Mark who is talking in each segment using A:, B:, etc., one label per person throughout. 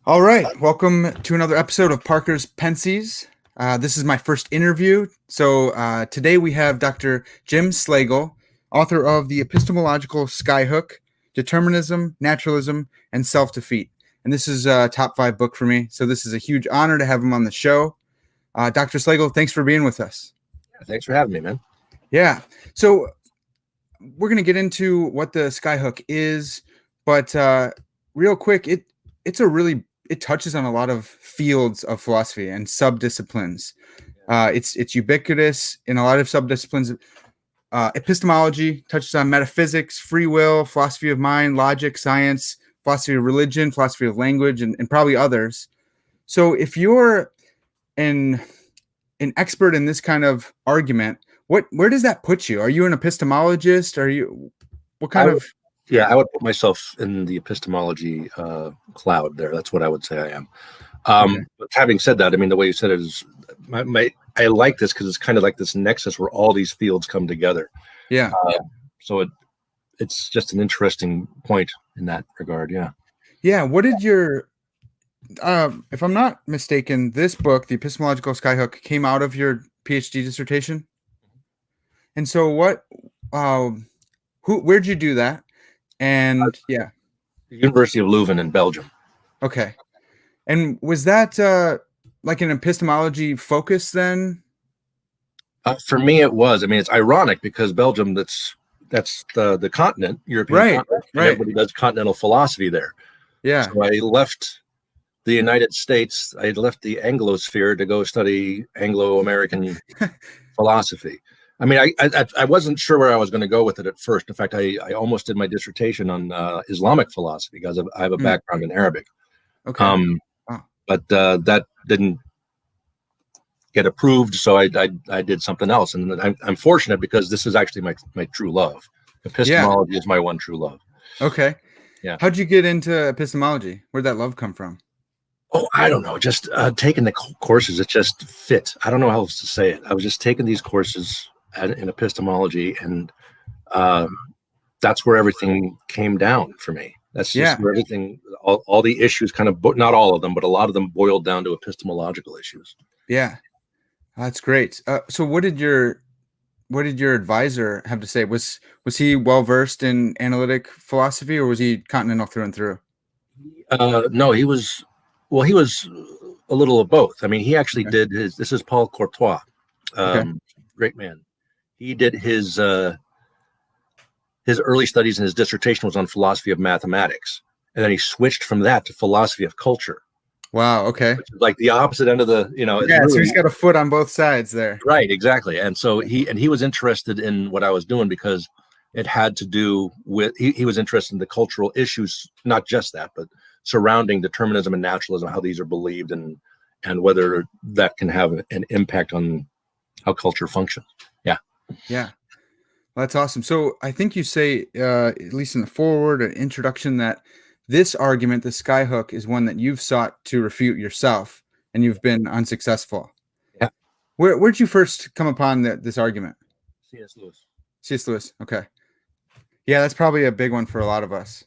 A: All right, welcome to another episode of Parker's Pensées. This is my first interview. So today we have Dr. Jim Slagle, author of the Epistemological Skyhook, Determinism, Naturalism, and Self-Defeat. And this is a top 5 book for me. So this is a huge honor to have him on the show. Dr. Slagle, thanks for being with us.
B: Thanks for having me, man.
A: Yeah. So we're going to get into what the Skyhook is, but real quick, it touches on a lot of fields of philosophy and subdisciplines. It's ubiquitous in a lot of subdisciplines. Epistemology touches on metaphysics, free will, philosophy of mind, logic, science, philosophy of religion, philosophy of language, and probably others. So if you're an expert in this kind of argument, where does that put you? Are you an epistemologist?
B: I would put myself in the epistemology cloud there. That's what I would say I am. But having said that, I mean, the way you said it is, I like this because it's kind of like this nexus where all these fields come together.
A: Yeah.
B: So it's just an interesting point in that regard. Yeah.
A: Yeah. What did your, if I'm not mistaken, this book, the Epistemological Skyhook, came out of your PhD dissertation? And so where'd you do that? And
B: the University of Leuven in Belgium.
A: Okay. And was that like an epistemology focus then?
B: For me, it was. I mean, it's ironic because Belgium, that's the continent, European continent. And everybody does continental philosophy there.
A: Yeah.
B: So I left the United States. I left the Anglosphere to go study Anglo-American philosophy. I mean, I wasn't sure where I was going to go with it at first. In fact, I almost did my dissertation on Islamic philosophy because I have a background in Arabic.
A: Okay.
B: But that didn't get approved, so I did something else. And I'm fortunate because this is actually my true love. Epistemology is my one true love.
A: Okay.
B: Yeah.
A: How'd you get into epistemology? Where'd that love come from?
B: Oh, I don't know. Just taking the courses, it just fit. I don't know how else to say it. I was just taking these courses in epistemology, and that's where everything came down for me. That's just where everything, all the issues kind of, not all of them, but a lot of them boiled down to epistemological issues.
A: Yeah, that's great. So what did your advisor have to say? Was he well versed in analytic philosophy, or was he continental through and through?
B: No, he was a little of both. I mean, he actually did this is Paul Courtois, great man. He did his early studies and his dissertation was on philosophy of mathematics. And then he switched from that to philosophy of culture.
A: Wow. Okay.
B: Which is like the opposite end of the,
A: so he's got a foot on both sides there.
B: Right. Exactly. And so he was interested in what I was doing because it had to do with, he was interested in the cultural issues, not just that, but surrounding determinism and naturalism, how these are believed and whether that can have an impact on how culture functions.
A: Yeah, well, that's awesome. So I think you say, at least in the foreword or introduction, that this argument, the Skyhook, is one that you've sought to refute yourself, and you've been unsuccessful.
B: Yeah.
A: Where'd you first come upon this argument?
B: C.S. Lewis.
A: C.S. Lewis. Okay. Yeah, that's probably a big one for a lot of us.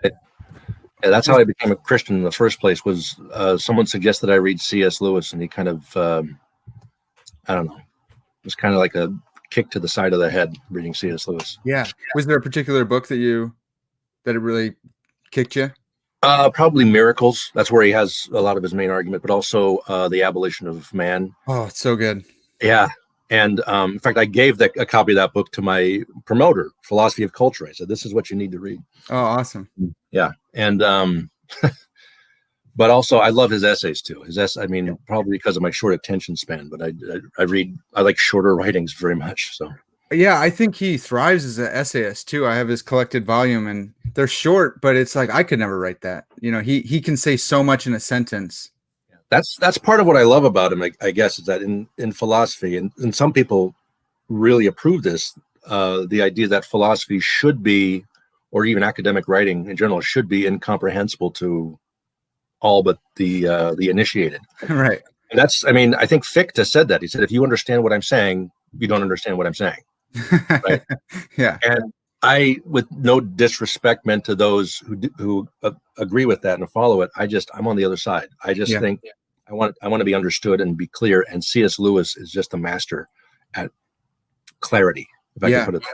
B: Yeah, that's how I became a Christian in the first place. Was someone suggested I read C.S. Lewis, and he kind of, I don't know, it was kind of like a kick to the side of the head reading C.S. Lewis.
A: Yeah. Was there a particular book that it really kicked you?
B: Probably Miracles. That's where he has a lot of his main argument, but also The Abolition of Man.
A: Oh, it's so good.
B: Yeah. And in fact, I gave a copy of that book to my promoter, Philosophy of Culture. I said, this is what you need to read.
A: Oh, awesome.
B: Yeah. And but also I love his essays too. Probably because of my short attention span, but I like shorter writings very much. So
A: yeah, I think he thrives as an essayist too. I have his collected volume and they're short, but it's like I could never write that. He can say so much in a sentence.
B: That's part of what I love about him, I guess, is that in philosophy, and some people really approve this, the idea that philosophy should be, or even academic writing in general, should be incomprehensible to all but the initiated.
A: Right.
B: And I think Fichte said that. He said, if you understand what I'm saying, you don't understand what I'm saying. Right?
A: Yeah.
B: I, with no disrespect meant to those who agree with that and follow it, I'm on the other side. I just think I want to be understood and be clear. And C.S. Lewis is just a master at clarity, if I can put it that way.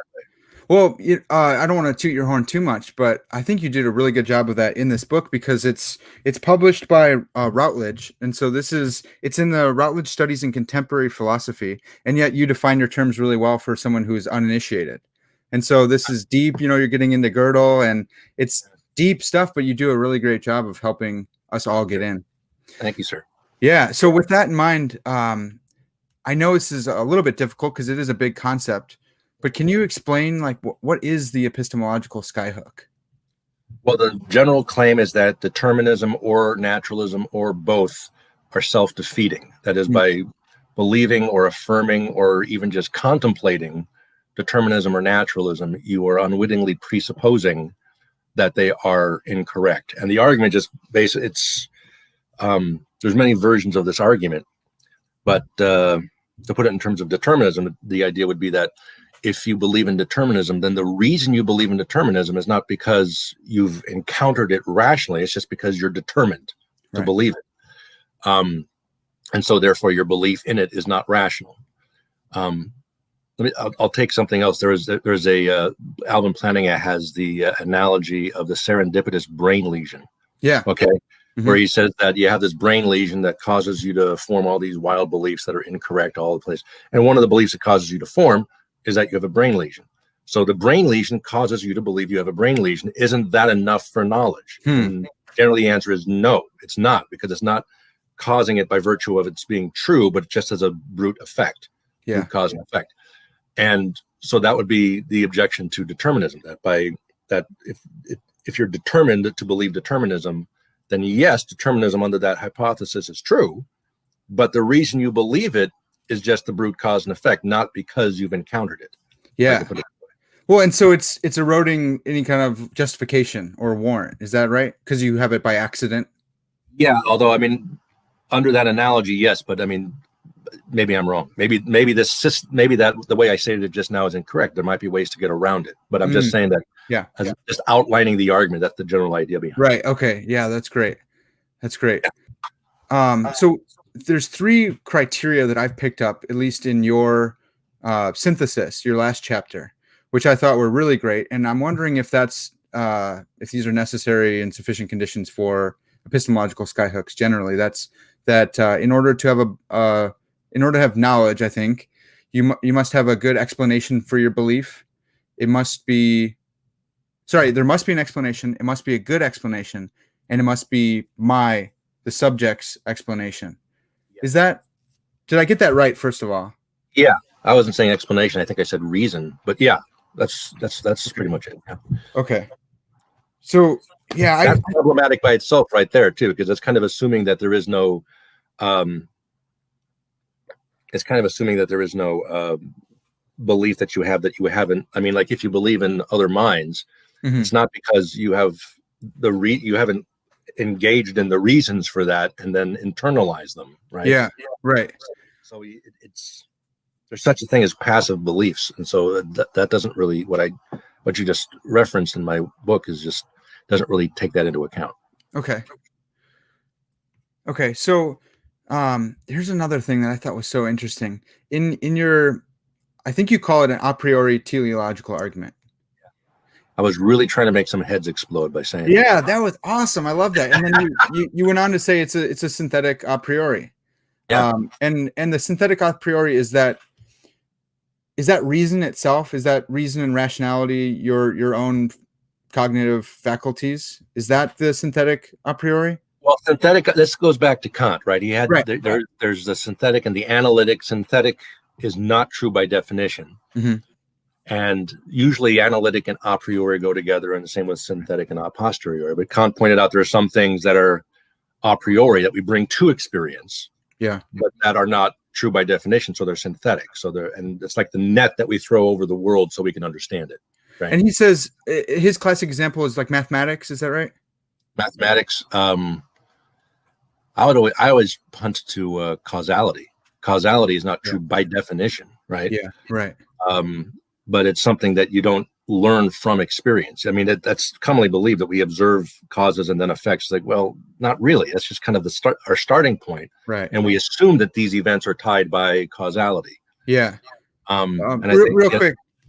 A: Well, I don't want to toot your horn too much, but I think you did a really good job of that in this book, because it's published by Routledge, and so it's in the Routledge Studies in Contemporary Philosophy, and yet you define your terms really well for someone who is uninitiated. And so this is deep. You're getting into Gödel, and it's deep stuff, but you do a really great job of helping us all get in.
B: Thank you, sir.
A: Yeah. So with that in mind, I know this is a little bit difficult because it is a big concept. But can you explain, like, what is the epistemological skyhook?
B: Well, the general claim is that determinism or naturalism or both are self-defeating. That is, by believing or affirming or even just contemplating determinism or naturalism, you are unwittingly presupposing that they are incorrect. And the argument just basically, there's many versions of this argument, but to put it in terms of determinism, the idea would be that if you believe in determinism, then the reason you believe in determinism is not because you've encountered it rationally. It's just because you're determined to believe it. And so therefore your belief in it is not rational. I'll take something else. There's a Alvin Plantinga has the analogy of the serendipitous brain lesion. Yeah. Okay. Mm-hmm. Where he says that you have this brain lesion that causes you to form all these wild beliefs that are incorrect all the place. And one of the beliefs it causes you to form is that you have a brain lesion. So the brain lesion causes you to believe you have a brain lesion. Isn't that enough for knowledge? And generally the answer is no, it's not, because it's not causing it by virtue of its being true, but just as a brute effect, brute cause and effect. And so that would be the objection to determinism, that if you're determined to believe determinism, then yes, determinism under that hypothesis is true, but the reason you believe it is just the brute cause and effect, not because you've encountered it.
A: Yeah. Well, and so it's eroding any kind of justification or warrant. Is that right? Because you have it by accident.
B: Yeah. Although, I mean, under that analogy, yes, but I mean, maybe I'm wrong. Maybe that the way I stated it just now is incorrect. There might be ways to get around it, but I'm just saying that. Just outlining the argument. That's the general idea behind it.
A: Right. Okay. Yeah, that's great. That's great. So there's three criteria that I've picked up, at least in your synthesis, your last chapter, which I thought were really great. And I'm wondering if if these are necessary and sufficient conditions for epistemological skyhooks generally. That's that in order to have knowledge, I think you must have a good explanation for your belief. There must be an explanation. It must be a good explanation, and it must be the subject's explanation. Did I get that right, first of all? Yeah,
B: I wasn't saying explanation. I think I said reason, but yeah, that's pretty much it. Yeah.
A: Okay. So yeah,
B: that's problematic by itself right there too, because it's kind of assuming that there is no belief that you have that you haven't. I mean, like if you believe in other minds, it's not because you have you haven't engaged in the reasons for that and then internalize them, right?
A: Yeah, right.
B: So there's such a thing as passive beliefs, and so that doesn't really what you just referenced in my book doesn't really take that into account.
A: Okay. So here's another thing that I thought was so interesting in your, I think you call it an a priori teleological argument.
B: I was really trying to make some heads explode by saying
A: that was awesome. I love that. And then you went on to say it's a synthetic a priori.
B: Yeah.
A: And the synthetic a priori is that reason itself? Is that reason and rationality your own cognitive faculties? Is that the synthetic a priori?
B: Well, synthetic, this goes back to Kant, right? He had there's the synthetic and the analytic. Synthetic is not true by definition. And usually analytic and a priori go together, and the same with synthetic and a posteriori. But Kant pointed out there are some things that are a priori that we bring to experience, but that are not true by definition, so they're synthetic. And it's like the net that we throw over the world so we can understand it. Right?
A: And he says his classic example is like mathematics. Is that right?
B: Mathematics. I always punt to causality. Causality is not true by definition, right?
A: Yeah, right.
B: But it's something that you don't learn from experience. I mean, that's commonly believed that we observe causes and then effects. Like, well, not really. That's just kind of our starting point.
A: Right.
B: And we assume that these events are tied by causality.
A: Yeah.
B: And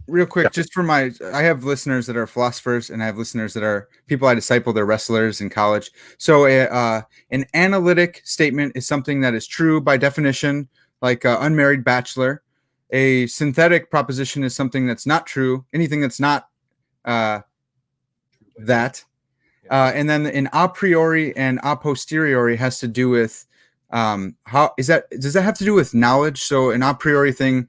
A: real quick, just for I have listeners that are philosophers, and I have listeners that are people I disciple. They're wrestlers in college. So an analytic statement is something that is true by definition, like unmarried bachelor. A synthetic proposition is something that's not true, anything that's not that. And then an a priori and a posteriori has to do with does that have to do with knowledge? So an a priori thing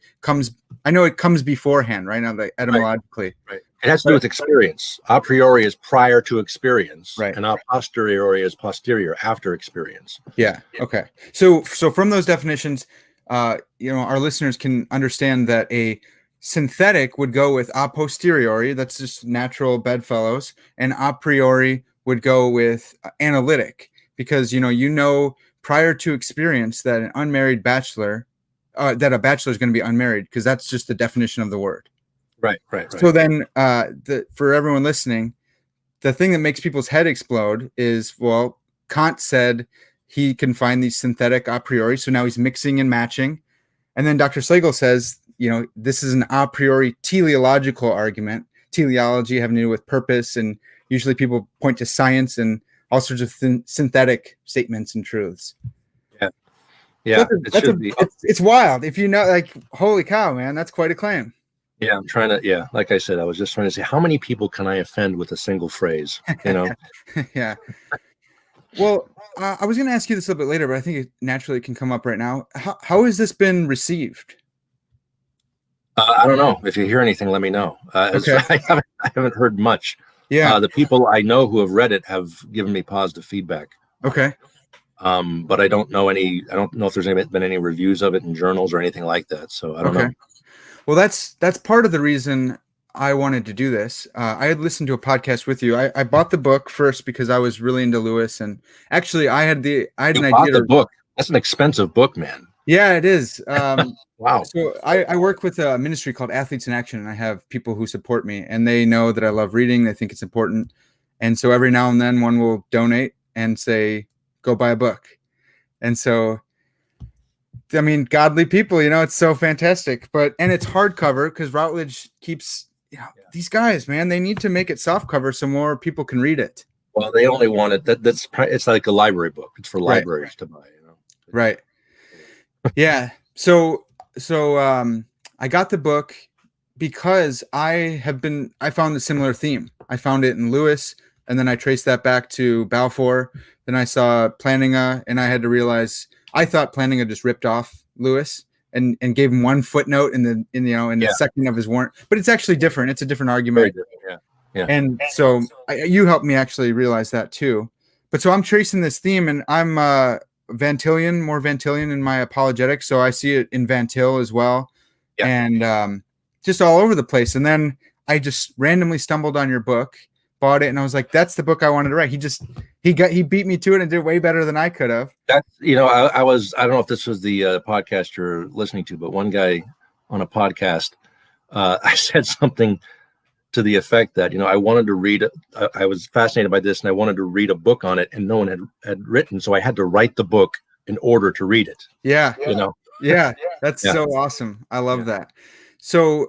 A: I know it comes beforehand, right? Now, like etymologically.
B: Right. It has to do with experience. A priori is prior to experience,
A: right?
B: And a posteriori is posterior, after experience.
A: Yeah. Okay. So from those definitions, our listeners can understand that a synthetic would go with a posteriori, that's just natural bedfellows, and a priori would go with analytic, because prior to experience that an unmarried bachelor, that a bachelor is going to be unmarried, because that's just the definition of the word.
B: Right.
A: So then, for everyone listening, the thing that makes people's head explode is, well, Kant said he can find these synthetic a priori, so now he's mixing and matching. And then Dr. Slagle says, this is an a priori teleological argument. Teleology having to do with purpose, and usually people point to science and all sorts of synthetic statements and truths.
B: Yeah.
A: It's wild. If like, holy cow, man, that's quite a claim.
B: Yeah, I'm trying to, like I said, I was just trying to say, how many people can I offend with a single phrase,
A: Yeah. Well, I was going to ask you this a little bit later, but I think it naturally can come up right now. How has this been received?
B: I don't know. If you hear anything, let me know.
A: Okay.
B: I haven't heard much.
A: Yeah.
B: The people I know who have read it have given me positive feedback.
A: Okay.
B: But I don't know if there's been any reviews of it in journals or anything like that. So I don't know.
A: Well, that's part of the reason I wanted to do this. I had listened to a podcast with you. I bought the book first because I was really into Lewis, and actually I had an idea.
B: Bought the book. That's an expensive book, man.
A: Yeah, it is.
B: Wow.
A: So I work with a ministry called Athletes in Action, and I have people who support me, and they know that I love reading. They think it's important. And so every now and then one will donate and say, go buy a book. And so, I mean, godly people, it's so fantastic. And it's hardcover, because Routledge keeps, these guys, man, they need to make it softcover so more people can read it.
B: Well, they only want it. It's like a library book. It's for libraries to buy,
A: Right. Yeah. So I got the book because I found a similar theme. I found it in Lewis, and then I traced that back to Balfour. Then I saw Plantinga, and I had to realize I thought Plantinga just ripped off Lewis and gave him one footnote in the second of his warrant, but it's actually different. It's a different argument.
B: Very different. Yeah.
A: And so you helped me actually realize that too. But so I'm tracing this theme, and I'm more Van Tillian in my apologetics. So I see it in Van Til as well. Yeah. And just all over the place. And then I just randomly stumbled on your book, bought it, and I was like, that's the book I wanted to write. He beat me to it and did way better than I could have.
B: That's, I don't know if this was the podcast you're listening to, but one guy on a podcast, I said something to the effect that, I wanted to read, I was fascinated by this, and I wanted to read a book on it, and no one had written. So I had to write the book in order to read it.
A: Yeah. Yeah. That's so awesome. I love that. So,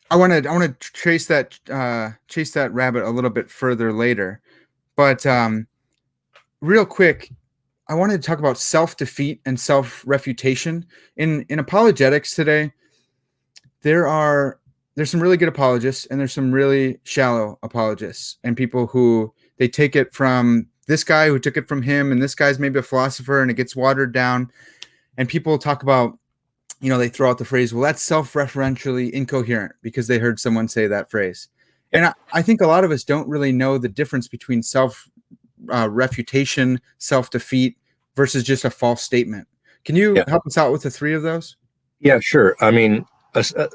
A: I want to chase that rabbit a little bit further later, but real quick, I wanted to talk about self-defeat and self-refutation in apologetics today. There's some really good apologists, and there's some really shallow apologists, and people who they take it from this guy who took it from him, and this guy's maybe a philosopher, and it gets watered down, and people talk about. They throw out the phrase, well, that's self-referentially incoherent because they heard someone say that phrase. And I think a lot of us don't really know the difference between self-refutation, self-defeat versus just a false statement. Can you help us out with the three of those? Yeah,
B: sure. I mean, at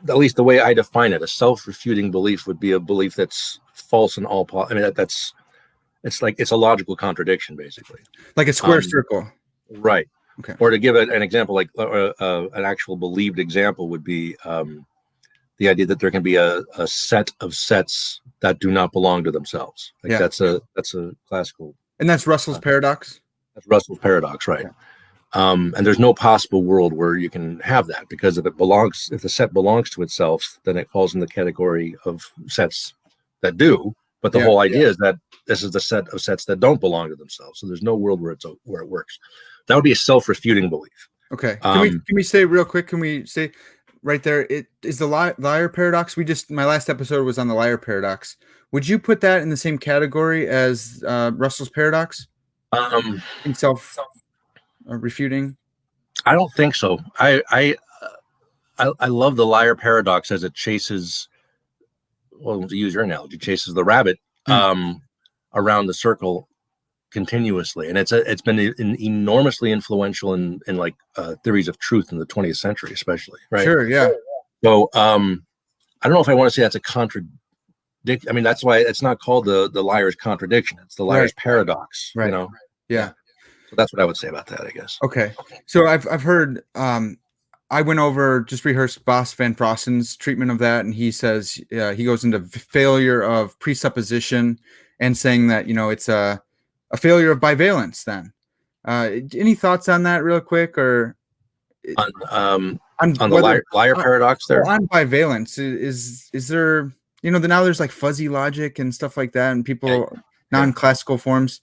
B: least the way I define it, a self-refuting belief would be a belief that's false in all it's a logical contradiction, basically.
A: Like a square circle.
B: Right. Okay. Or to give an example, like an actual believed example would be the idea that there can be a set of sets that do not belong to themselves. Like that's a classical.
A: And that's Russell's paradox.
B: That's Russell's paradox, right? And there's no possible world where you can have that, because if the set belongs to itself, then it falls in the category of sets that do. But the whole idea is that this is the set of sets that don't belong to themselves. So there's no world where it works. That would be a self-refuting belief.
A: Okay. Can we say real quick? Can we say right there? It is the liar paradox. My last episode was on the liar paradox. Would you put that in the same category as Russell's paradox? In self-refuting?
B: I don't think so. I love the liar paradox as it chases, well, to use your analogy, chases the rabbit around the circle continuously, and it's been enormously influential in like theories of truth in the 20th century, especially. Right?
A: Sure. Yeah.
B: So I don't know if I want to say that's a contradiction. I mean, that's why it's not called the liar's contradiction. It's the liar's paradox.
A: Right.
B: You know.
A: Yeah.
B: So that's what I would say about that, I guess.
A: Okay. So I've heard. I went over, just rehearsed Bas van Frossen's treatment of that, and he says he goes into failure of presupposition and saying that it's a failure of bivalence. Then, any thoughts on that, real quick, or
B: on the liar paradox there?
A: On bivalence, is there now there's like fuzzy logic and stuff like that, and people non-classical forms.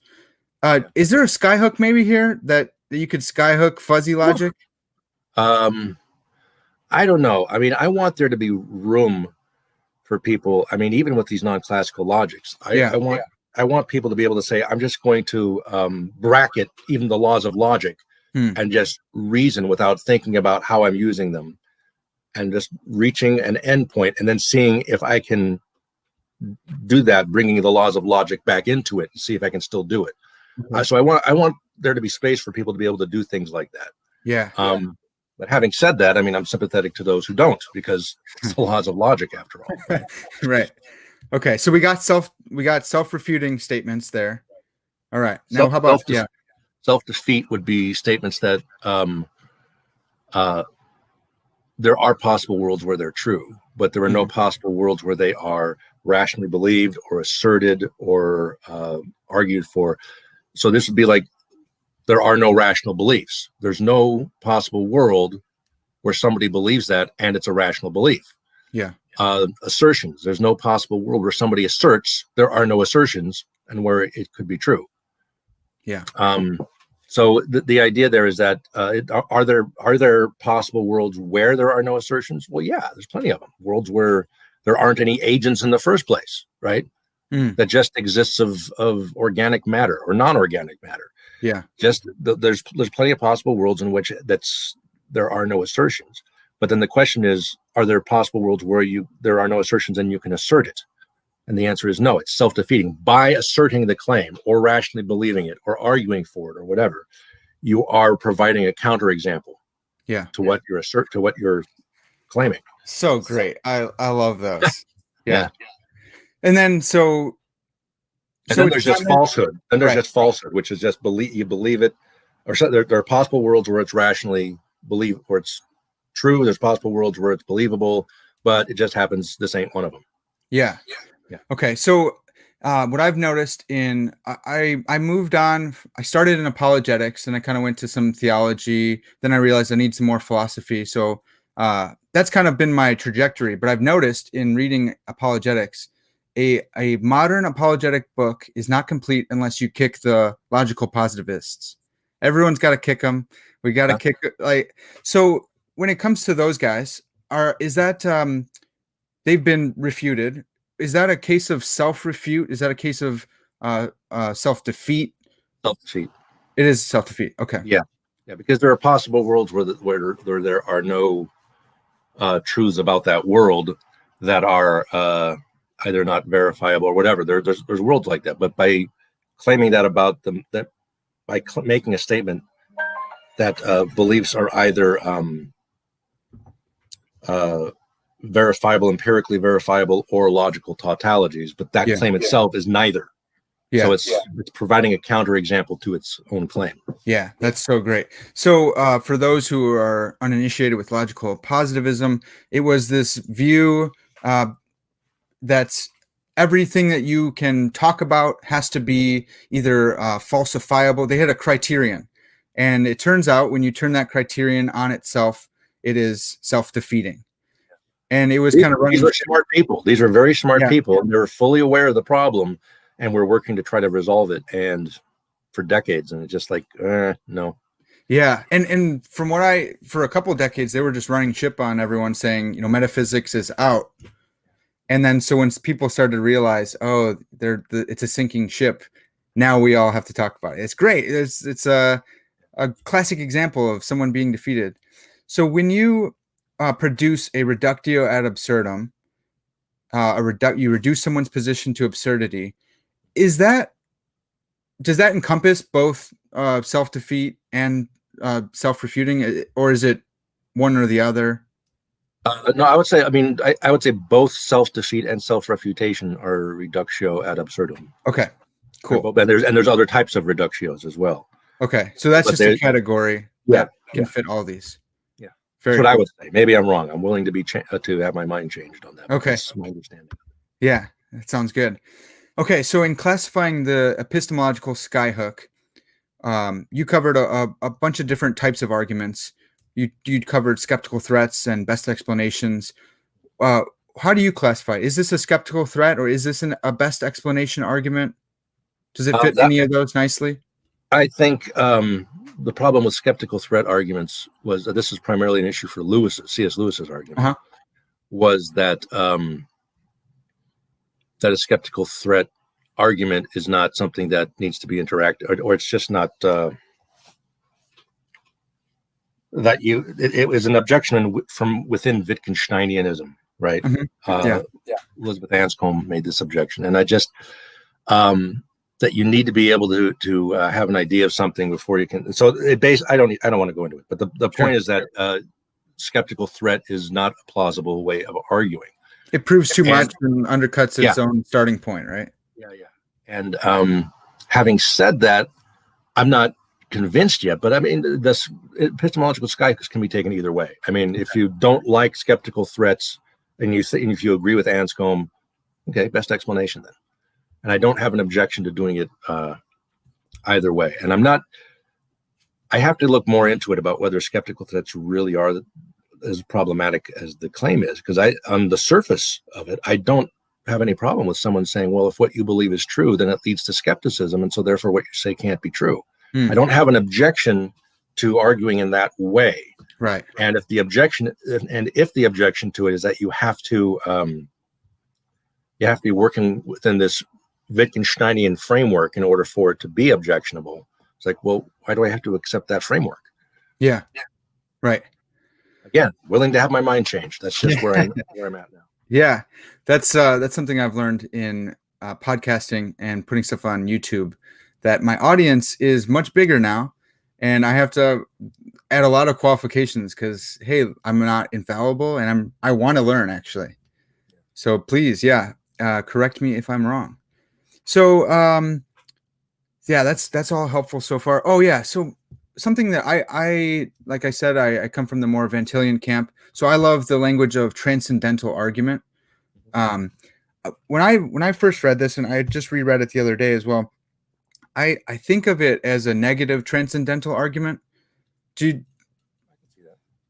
A: Is there a skyhook maybe here that you could skyhook fuzzy logic?
B: I don't know. I mean, I want there to be room for people. I mean, even with these non-classical logics, I want people to be able to say, I'm just going to bracket even the laws of logic and just reason without thinking about how I'm using them, and just reaching an endpoint and then seeing if I can do that, bringing the laws of logic back into it and see if I can still do it. So I want there to be space for people to be able to do things like that.
A: Yeah.
B: But having said that, I mean, I'm sympathetic to those who don't, because it's the laws of logic after all. Right?
A: Right. Okay. So we got self-refuting statements there. All right. Now how about
B: self-defeat would be statements that there are possible worlds where they're true, but there are no possible worlds where they are rationally believed or asserted or argued for. So this would be like, there are no rational beliefs. There's no possible world where somebody believes that and it's a rational belief.
A: Yeah.
B: Assertions. There's no possible world where somebody asserts there are no assertions and where it could be true.
A: Yeah.
B: So the idea there is that are there possible worlds where there are no assertions? Well, yeah, there's plenty of them. Worlds where there aren't any agents in the first place, right? That just exists of organic matter or non-organic matter.
A: Yeah.
B: Just there's plenty of possible worlds in which there are no assertions. But then the question is, are there possible worlds where there are no assertions and you can assert it? And the answer is no. It's self-defeating. By asserting the claim or rationally believing it or arguing for it or whatever, you are providing a counterexample.
A: Yeah.
B: To what you're claiming.
A: So great. I love those. Yeah. And then
B: then there's just falsehood. Then there's just falsehood, which is just you believe it, or so there are possible worlds where it's rationally believed, where it's true. There's possible worlds where it's believable, but it just happens this ain't one of them.
A: Yeah. Okay. So what I've noticed I moved on. I started in apologetics and I kind of went to some theology. Then I realized I need some more philosophy. So that's kind of been my trajectory. But I've noticed in reading apologetics, a modern apologetic book is not complete unless you kick the logical positivists. Everyone's got to kick them. We got to kick so when it comes to those guys, is that they've been refuted? Is that a case of self-refute? Is that a case of self-defeat?
B: Self-defeat.
A: It is self-defeat. Okay.
B: Yeah, because there are possible worlds where there are no truths about that world that are either not verifiable or whatever. There's worlds like that, but by claiming that about them, making a statement that beliefs are either verifiable, empirically verifiable, or logical tautologies, but that claim itself is neither. Yeah. So it's providing a counterexample to its own claim.
A: Yeah, that's so great. So, for those who are uninitiated with logical positivism, it was this view that everything that you can talk about has to be either falsifiable. They had a criterion, and it turns out when you turn that criterion on itself, it is self-defeating. And it was kind of running.
B: These were smart people. These were very smart
A: Yeah.
B: people, and they were fully aware of the problem, and were working to try to resolve it. And for decades, and it's just like, no.
A: Yeah, and from what for a couple of decades, they were just running ship on everyone, saying, metaphysics is out. And then so when people started to realize, oh, it's a sinking ship, now we all have to talk about it. It's great. It's a classic example of someone being defeated. So when you produce a reductio ad absurdum, you reduce someone's position to absurdity, does that encompass both self-defeat and self-refuting, or is it one or the other?
B: No, I would say. I mean, I would say both self-defeat and self-refutation are reductio ad absurdum.
A: Okay, cool.
B: And there's other types of reductios as well.
A: Okay, so that's just a category that can fit all these.
B: Yeah,
A: that's
B: what I would say. Maybe I'm wrong. I'm willing to to have my mind changed on that.
A: Okay,
B: that's my understanding.
A: Yeah, that sounds good. Okay, so in classifying the epistemological skyhook, you covered a bunch of different types of arguments. You covered skeptical threats and best explanations. How do you classify? Is this a skeptical threat, or is this a best explanation argument? Does it fit any of those nicely?
B: I think the problem with skeptical threat arguments was that this is primarily an issue for C.S. Lewis's argument, was that that a skeptical threat argument is not something that needs to be interacted, or it's just not it was an objection from within Wittgensteinianism, right? Elizabeth Anscombe made this objection, and I just that you need to be able to have an idea of something before you can. So I don't want to go into it, but the point is that skeptical threat is not a plausible way of arguing.
A: It proves too much and undercuts its own starting point, right?
B: Yeah. And having said that, I'm not convinced yet, but I mean, this epistemological skyhook can be taken either way. I mean, if you don't like skeptical threats and if you agree with Anscombe, okay, best explanation then. And I don't have an objection to doing it either way. And I have to look more into it about whether skeptical threats really are as problematic as the claim is, because on the surface of it, I don't have any problem with someone saying, well, if what you believe is true, then it leads to skepticism, and so therefore what you say can't be true. I don't have an objection to arguing in that way.
A: Right.
B: And if the objection to it is that you have to be working within this Wittgensteinian framework in order for it to be objectionable, it's like, well, why do I have to accept that framework?
A: Yeah. Right.
B: Again, willing to have my mind changed. That's just where I'm at now.
A: Yeah, that's something I've learned in podcasting and putting stuff on YouTube, that my audience is much bigger now, and I have to add a lot of qualifications because, hey, I'm not infallible, and I want to learn, actually. So please, correct me if I'm wrong. So that's all helpful so far. Oh yeah, so something that I like I said, I come from the more Vantillian camp, so I love the language of transcendental argument. When I first read this, and I just reread it the other day as well, I think of it as a negative transcendental argument.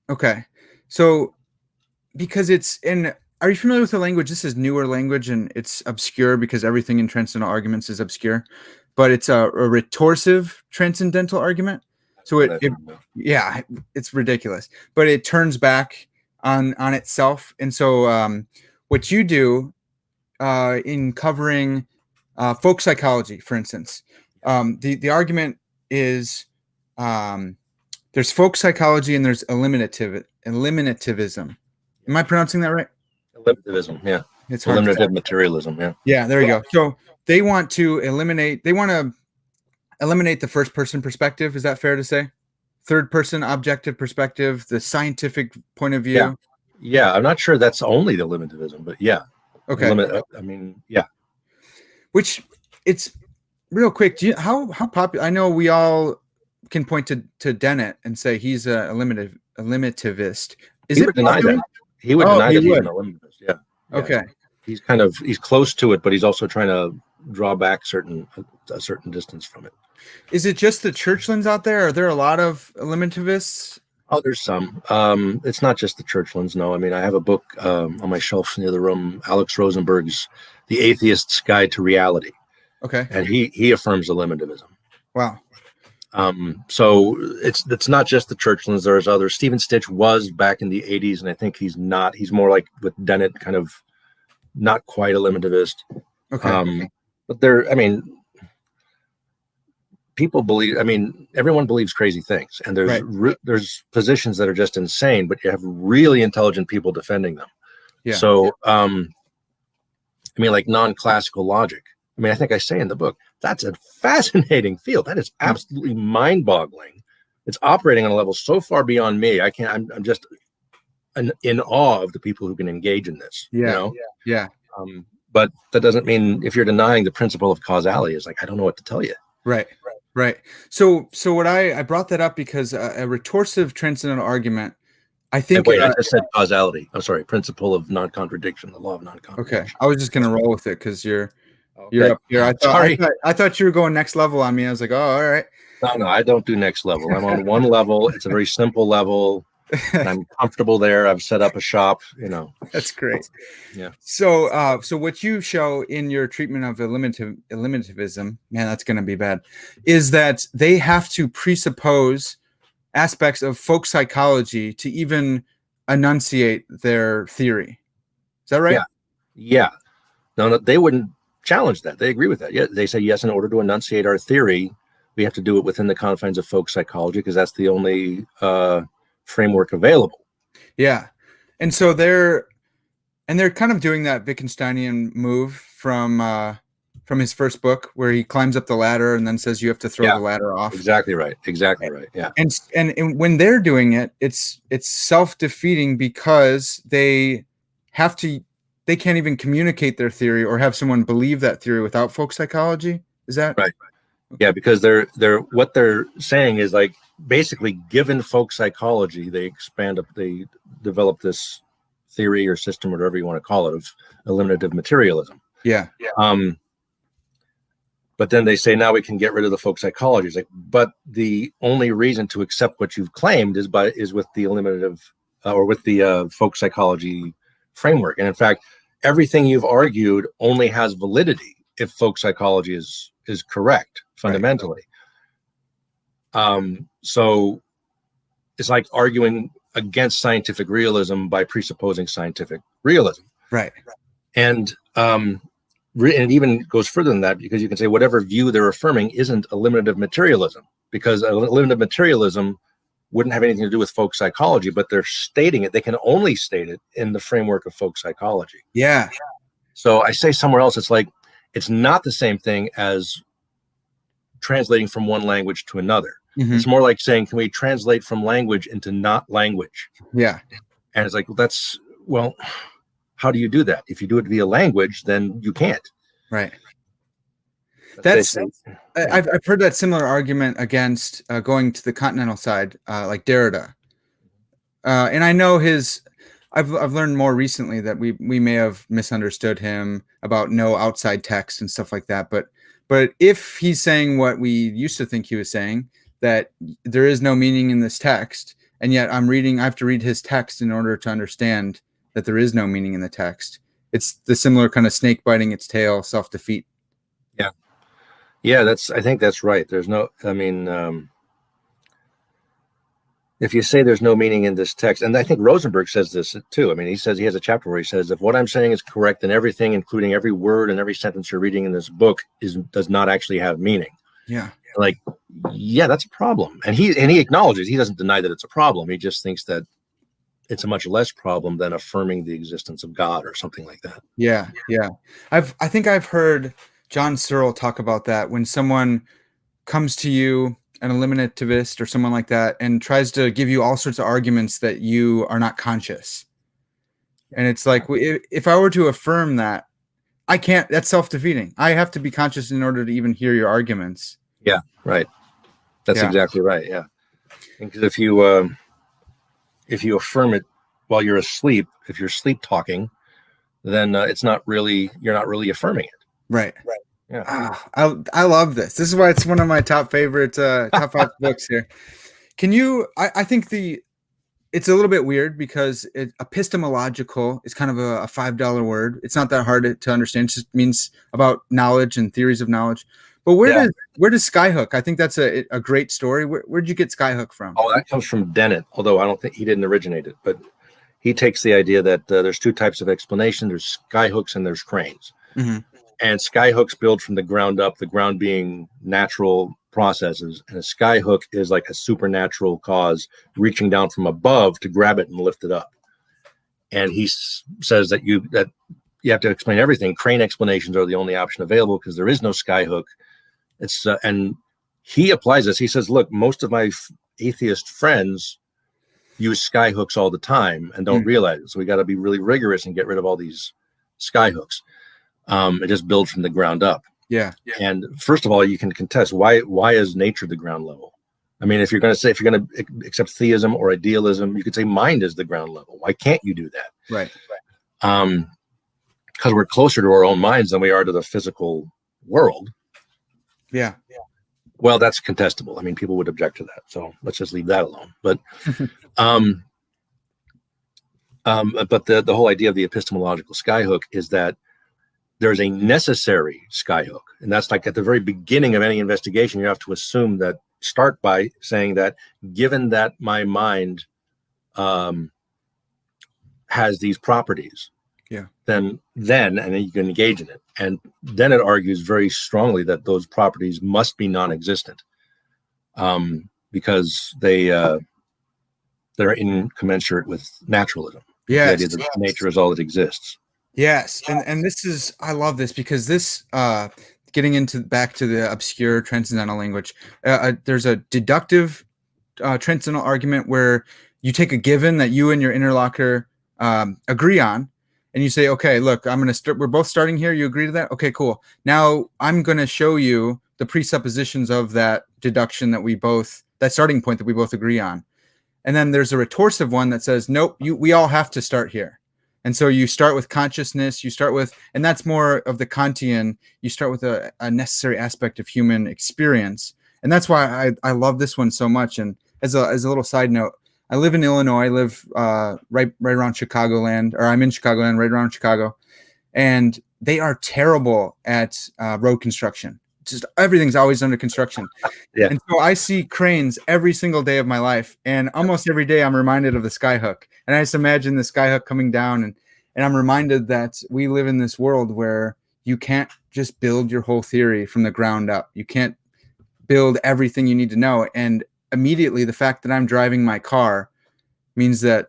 A: Okay, so because are you familiar with the language? This is newer language, and it's obscure because everything in transcendental arguments is obscure, but it's a retorsive transcendental argument. So it's ridiculous, but it turns back on itself. And so what you do in covering folk psychology, for instance, the argument is there's folk psychology and there's eliminativism. Am I pronouncing that right?
B: Eliminativism, yeah.
A: It's
B: eliminative materialism, yeah.
A: Yeah, there you go. So they want to eliminate the first person perspective. Is that fair to say? Third person objective perspective, the scientific point of view.
B: Yeah. I'm not sure that's only the eliminativism, but yeah.
A: Okay.
B: Yeah.
A: Which, it's real quick. How popular? I know we all can point to Dennett and say he's a eliminativist.
B: He would deny that. He would deny that he's an eliminativist. Yeah.
A: Okay.
B: He's close to it, but he's also trying to draw back a certain distance from it.
A: Is it just the Churchlands out there? Are there a lot of eliminativists?
B: Oh, there's some. It's not just the Churchlands. No, I mean, I have a book on my shelf near the room, Alex Rosenberg's The Atheist's Guide to Reality.
A: Okay.
B: And he affirms eliminativism.
A: Wow.
B: So it's not just the Churchlands. There's others. Stephen Stitch was back in the 80s, and I think he's not. He's more like with Dennett, kind of not quite eliminativist.
A: Okay.
B: But people believe. I mean, everyone believes crazy things, and there's positions that are just insane. But you have really intelligent people defending them.
A: Yeah.
B: So, like non-classical logic. I mean, I think I say in the book, that's a fascinating field. That is absolutely mind-boggling. It's operating on a level so far beyond me. I'm just in awe of the people who can engage in this.
A: Yeah.
B: You know?
A: Yeah.
B: But that doesn't mean if you're denying the principle of causality, it's like, I don't know what to tell you.
A: Right. So what I brought that up because a retorsive transcendental argument, I think.
B: Wait, I just said causality. I'm sorry, principle of non-contradiction, the law of non-contradiction.
A: Okay, I was just gonna roll with it because you're up here. I thought you were going next level on me. I was like, oh, all right.
B: No, I don't do next level. I'm on one level. It's a very simple level. And I'm comfortable there. I've set up a shop.
A: That's great.
B: Yeah.
A: So what you show in your treatment of eliminativism, man, that's going to be bad, is that they have to presuppose aspects of folk psychology to even enunciate their theory. Is that right?
B: Yeah. No, they wouldn't challenge that. They agree with that. Yeah, they say yes. In order to enunciate our theory, we have to do it within the confines of folk psychology because that's the only framework available.
A: Yeah. And so they're kind of doing that Wittgensteinian move from his first book where he climbs up the ladder and then says you have to throw the ladder off.
B: Exactly right. Yeah.
A: And when they're doing it, it's self-defeating because they can't even communicate their theory or have someone believe that theory without folk psychology. Is that
B: right? Yeah, because they're what they're saying is like basically given folk psychology, they develop this theory or system, whatever you want to call it, of eliminative materialism.
A: Yeah.
B: But then they say now we can get rid of the folk psychology. It's like, but the only reason to accept what you've claimed is with the eliminative or with the folk psychology framework. And in fact, everything you've argued only has validity if folk psychology is correct fundamentally. Right. So it's like arguing against scientific realism by presupposing scientific realism.
A: Right.
B: And it even goes further than that because you can say whatever view they're affirming isn't eliminative materialism because eliminative materialism wouldn't have anything to do with folk psychology, but they're stating it. They can only state it in the framework of folk psychology.
A: Yeah.
B: So I say somewhere else, it's like, it's not the same thing as translating from one language to another. Mm-hmm. It's more like saying, can we translate from language into not language?
A: Yeah.
B: And it's like, well, how do you do that? If you do it via language, then you can't.
A: Right. I've heard that similar argument against going to the continental side, like Derrida. And I know I've learned more recently that we may have misunderstood him about no outside text and stuff like that. But if he's saying what we used to think he was saying, that there is no meaning in this text, and yet I have to read his text in order to understand that there is no meaning in the text. It's the similar kind of snake biting its tail, self-defeat.
B: Yeah, I think that's right. There's no, if you say there's no meaning in this text, and I think Rosenberg says this too. I mean, he has a chapter where he says, if what I'm saying is correct, then everything, including every word and every sentence you're reading in this book does not actually have meaning.
A: Yeah.
B: Like, yeah, that's a problem. And he acknowledges, he doesn't deny that it's a problem. He just thinks that it's a much less problem than affirming the existence of God or something like that.
A: Yeah. I think I've heard John Searle talk about that when someone comes to you, an eliminativist or someone like that, and tries to give you all sorts of arguments that you are not conscious. And it's like, if I were to affirm that, I can't, that's self-defeating. I have to be conscious in order to even hear your arguments.
B: Yeah, right. That's exactly right. Yeah. Because if you affirm it while you're asleep, if you're sleep talking, then you're not really affirming it.
A: Right.
B: Yeah.
A: I love this. This is why it's one of my top favorite top 5 books here. Can you? I think it's a little bit weird because epistemological is kind of a $5 word. It's not that hard to understand. It just means about knowledge and theories of knowledge. But where does Skyhook? I think that's a great story. Where'd you get Skyhook from?
B: Oh, that comes from Dennett, although I don't think he didn't originate it. But he takes the idea that there's 2 types of explanation. There's skyhooks and there's cranes.
A: Mm-hmm.
B: And skyhooks build from the ground up, the ground being natural processes. And a skyhook is like a supernatural cause reaching down from above to grab it and lift it up. And he says that you have to explain everything. Crane explanations are the only option available because there is no skyhook. It's and he applies this. He says, look, most of my atheist friends use skyhooks all the time and don't realize it. So we got to be really rigorous and get rid of all these skyhooks. It just builds from the ground up.
A: Yeah.
B: And first of all, you can contest why is nature the ground level? I mean, if you're going to accept theism or idealism, you could say mind is the ground level. Why can't you do that?
A: Right.
B: Because we're closer to our own minds than we are to the physical world.
A: Yeah.
B: Well, that's contestable. I mean, people would object to that. So let's just leave that alone. But but the whole idea of the epistemological skyhook is that there's a necessary skyhook. And that's like at the very beginning of any investigation, you have to assume that, start by saying that given that my mind has these properties, then and you can engage in it. And then it argues very strongly that those properties must be non-existent because they're incommensurate with naturalism.
A: Yes.
B: The idea that nature is all that exists.
A: Yes. And this is, I love this because this, getting back to the obscure transcendental language, there's a deductive transcendental argument where you take a given that you and your interlocutor agree on, and you say, okay, look, I'm going to start, we're both starting here. You agree to that? Okay, cool. Now I'm going to show you the presuppositions of that deduction that starting point that we both agree on. And then there's a retorsive one that says, nope, we all have to start here. And so you start with consciousness, and that's more of the Kantian, you start with a necessary aspect of human experience. And that's why I love this one so much. And as a little side note, I live in Illinois. I live right around Chicagoland, or I'm in Chicagoland, right around Chicago. And they are terrible at road construction. Just everything's always under construction.
B: Yeah.
A: And so I see cranes every single day of my life. And almost every day I'm reminded of the skyhook. And I just imagine the skyhook coming down. And I'm reminded that we live in this world where you can't just build your whole theory from the ground up. You can't build everything you need to know. And immediately the fact that I'm driving my car means that,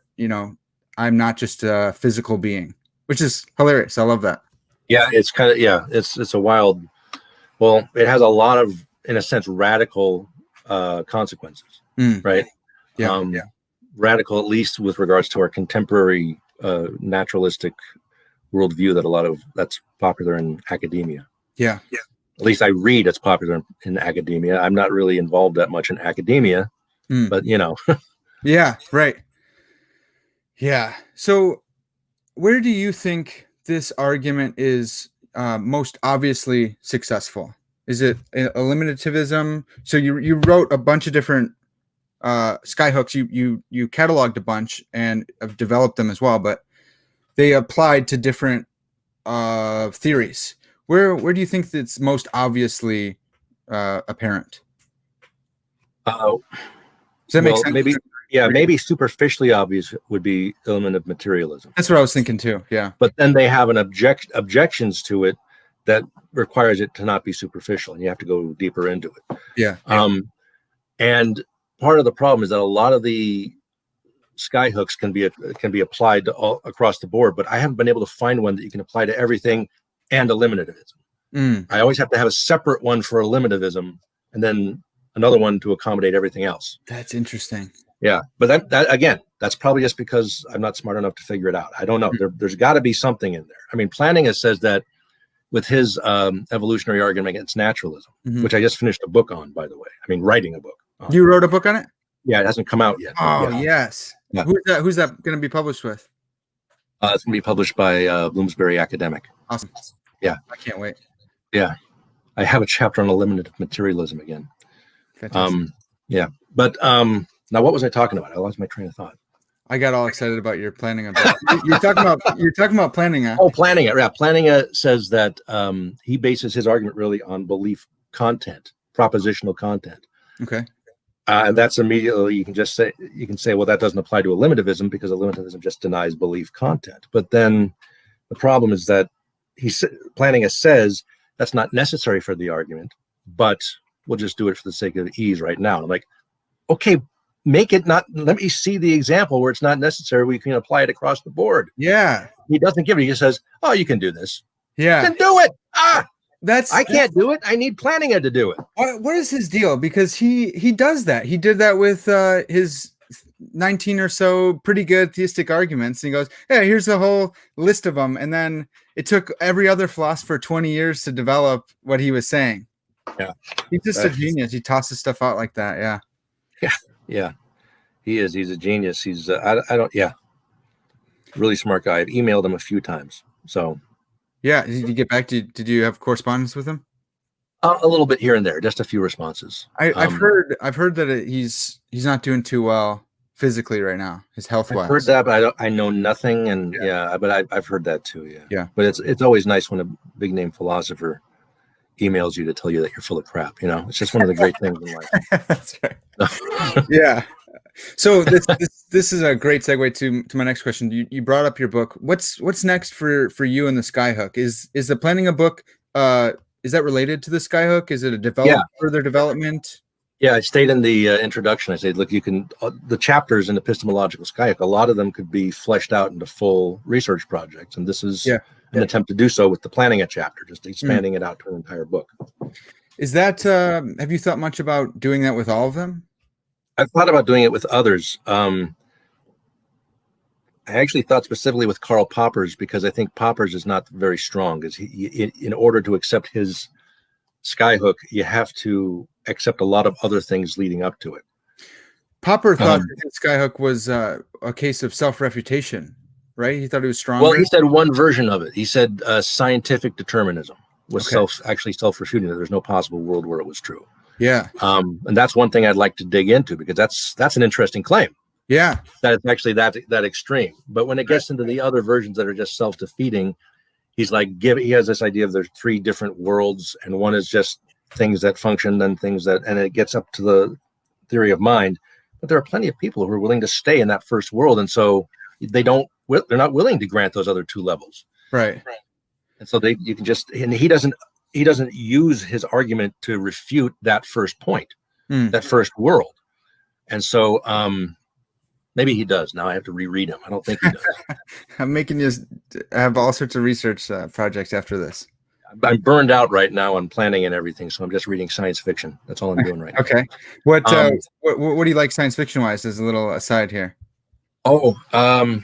A: I'm not just a physical being, which is hilarious. I love that.
B: Yeah, it's kind of, it's a wild, well, it has a lot of, in a sense, radical consequences, right?
A: Yeah,
B: radical, at least with regards to our contemporary naturalistic worldview that's popular in academia.
A: Yeah.
B: At least I read it's popular in academia. I'm not really involved that much in academia, but
A: Yeah, right. Yeah. So where do you think this argument is most obviously successful? Is it eliminativism? So you wrote a bunch of different skyhooks. You cataloged a bunch and have developed them as well, but they applied to different theories. Where do you think that's most obviously apparent?
B: Does
A: that make sense?
B: Maybe superficially obvious would be eliminative materialism.
A: That's what I was thinking too. Yeah.
B: But then they have objections to it that requires it to not be superficial, and you have to go deeper into it.
A: Yeah.
B: And part of the problem is that a lot of the skyhooks can be applied to across the board, but I haven't been able to find one that you can apply to everything and eliminativism. I always have to have a separate one for eliminativism and then another one to accommodate everything else.
A: That's interesting.
B: Yeah, but that again, that's probably just because I'm not smart enough to figure it out. I don't know. There's got to be something in there. I mean, Plantinga says that with his evolutionary argument against naturalism, which I just finished a book on, by the way. I mean, writing a book.
A: You wrote a book on it?
B: Yeah, it hasn't come out yet.
A: Oh, yes.
B: Yeah.
A: Who's that going to be published with?
B: It's going to be published by Bloomsbury Academic.
A: Awesome.
B: Yeah.
A: I can't wait.
B: Yeah. I have a chapter on eliminative materialism again.
A: Fantastic.
B: Yeah. But now what was I talking about? I lost my train of thought.
A: I got all excited about your planning about you're talking about planning.
B: Oh, planning it. Yeah. Planning says that he bases his argument really on belief content, propositional content.
A: Okay.
B: And that's immediately you can say, well, that doesn't apply to eliminativism because eliminativism just denies belief content. But then the problem is that Planning says that's not necessary for the argument, but we'll just do it for the sake of ease right now. And I'm like, okay, make it not. Let me see the example where it's not necessary. We can apply it across the board.
A: Yeah.
B: He doesn't give it. He just says, oh, you can do this.
A: Yeah.
B: Then do it. I can't do it. I need Planning to do it.
A: What is his deal? Because he does that. He did that with his 19 or so pretty good theistic arguments. And he goes, hey, here's a whole list of them. And then it took every other philosopher 20 years to develop what he was saying.
B: Yeah.
A: He's just a genius. He tosses stuff out like that. Yeah.
B: Yeah. Yeah. He is. He's a genius. He's, really smart guy. I've emailed him a few times. So.
A: Yeah. Did you get back to, did you have correspondence with him?
B: A little bit here and there, just a few responses.
A: I've heard that he's not doing too well physically right now, his health wise.
B: I've heard that, but I know nothing. And but I've heard that too. Yeah. Yeah. But it's always nice when a big name philosopher emails you to tell you that you're full of crap. You know, it's just one of the great things in life. That's
A: right. Yeah. So this is a great segue to my next question. You brought up your book. What's next for you in the Skyhook? Is the planning a book? Is that related to the Skyhook? Is it a further development?
B: Yeah, I stayed in the introduction. I said, look, you can the chapters in Epistemological Skyhook, a lot of them could be fleshed out into full research projects, and this is an attempt to do so with the planning a chapter, just expanding it out to an entire book.
A: Is that have you thought much about doing that with all of them?
B: I've thought about doing it with others. I actually thought specifically with Karl Popper's because I think Popper's is not very strong. Because in order to accept his Skyhook, you have to accept a lot of other things leading up to it.
A: Popper thought that his Skyhook was a case of self-refutation, right? He thought it was stronger.
B: Well, he said one version of it. He said scientific determinism was self-refuting. That there's no possible world where it was true.
A: Yeah.
B: And that's one thing I'd like to dig into because that's an interesting claim.
A: Yeah,
B: that it's actually that extreme. But when it gets into the other versions that are just self-defeating, he's like he has this idea of there's three different worlds, and one is just things that function, then things that, and it gets up to the theory of mind. But there are plenty of people who are willing to stay in that first world, and so they're not willing to grant those other two levels.
A: Right.
B: And so you can just, and he doesn't use his argument to refute that first point, that first world, and so. Maybe he does. Now I have to reread him. I don't think he does.
A: I'm making you have all sorts of research projects after this.
B: I'm burned out right now on planning and everything, so I'm just reading science fiction. That's all I'm doing right now.
A: Okay. What do you like science fiction wise? As a little aside here.
B: I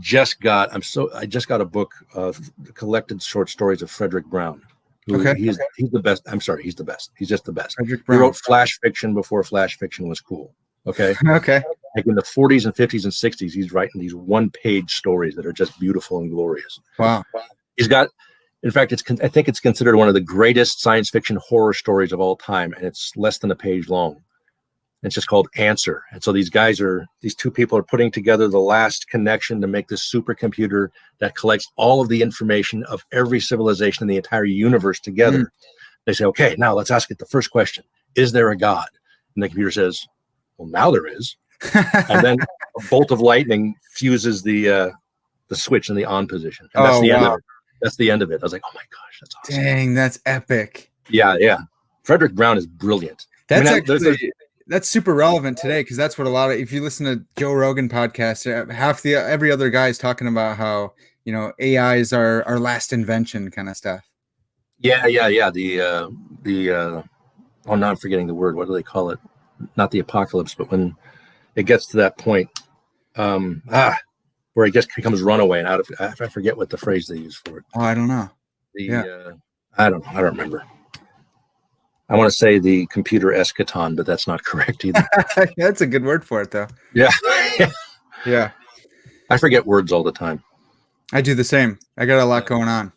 B: just got a book of collected short stories of Frederick Brown. He's the best. I'm sorry, he's the best. He's just the best. Frederick Brown. He wrote flash fiction before flash fiction was cool. Okay.
A: Okay.
B: Like in the 40s and 50s and 60s, he's writing these one-page stories that are just beautiful and glorious.
A: Wow.
B: He's got, in fact, I think it's considered one of the greatest science fiction horror stories of all time, and it's less than a page long. It's just called Answer. And so these two people are putting together the last connection to make this supercomputer that collects all of the information of every civilization in the entire universe together. They say, okay, now let's ask it the first question. Is there a God? And the computer says, well, now there is. And then a bolt of lightning fuses the switch in the on position. And that's the end of it. That's the end of it. I was like, oh my gosh, that's awesome.
A: Dang, that's epic.
B: Yeah, yeah. Frederick Brown is brilliant.
A: That's super relevant today because that's what if you listen to Joe Rogan podcast, every other guy is talking about how AI is our last invention kind of stuff.
B: Yeah. Now I'm forgetting the word. What do they call it? Not the apocalypse, but when it gets to that point, where it just becomes runaway and I forget what the phrase they use for it.
A: Oh, I don't know.
B: I don't know. I don't remember. I want to say the computer eschaton, but that's not correct either.
A: That's a good word for it, though.
B: Yeah.
A: Yeah.
B: I forget words all the time.
A: I do the same. I got a lot going on.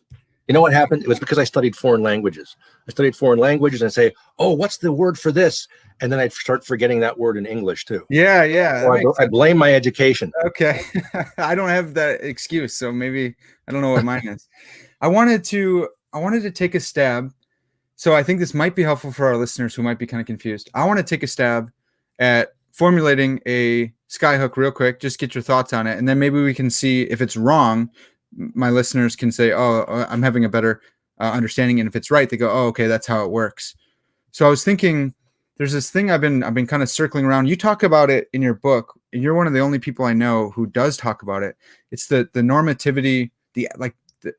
B: You know what happened? It was because I studied foreign languages. I studied foreign languages and say, oh, what's the word for this? And then I'd start forgetting that word in English too.
A: Yeah, yeah.
B: So I blame my education.
A: Okay. I don't have that excuse, so maybe I don't know what mine is. I wanted to take a stab. So I think this might be helpful for our listeners who might be kind of confused. I want to take a stab at formulating a skyhook real quick, just get your thoughts on it. And then maybe we can see if it's wrong. My listeners can say, oh, I'm having a better understanding. And if it's right, they go, oh, okay, that's how it works. So I was thinking there's this thing I've been kind of circling around. You talk about it in your book, and you're one of the only people I know who does talk about it. It's the normativity, the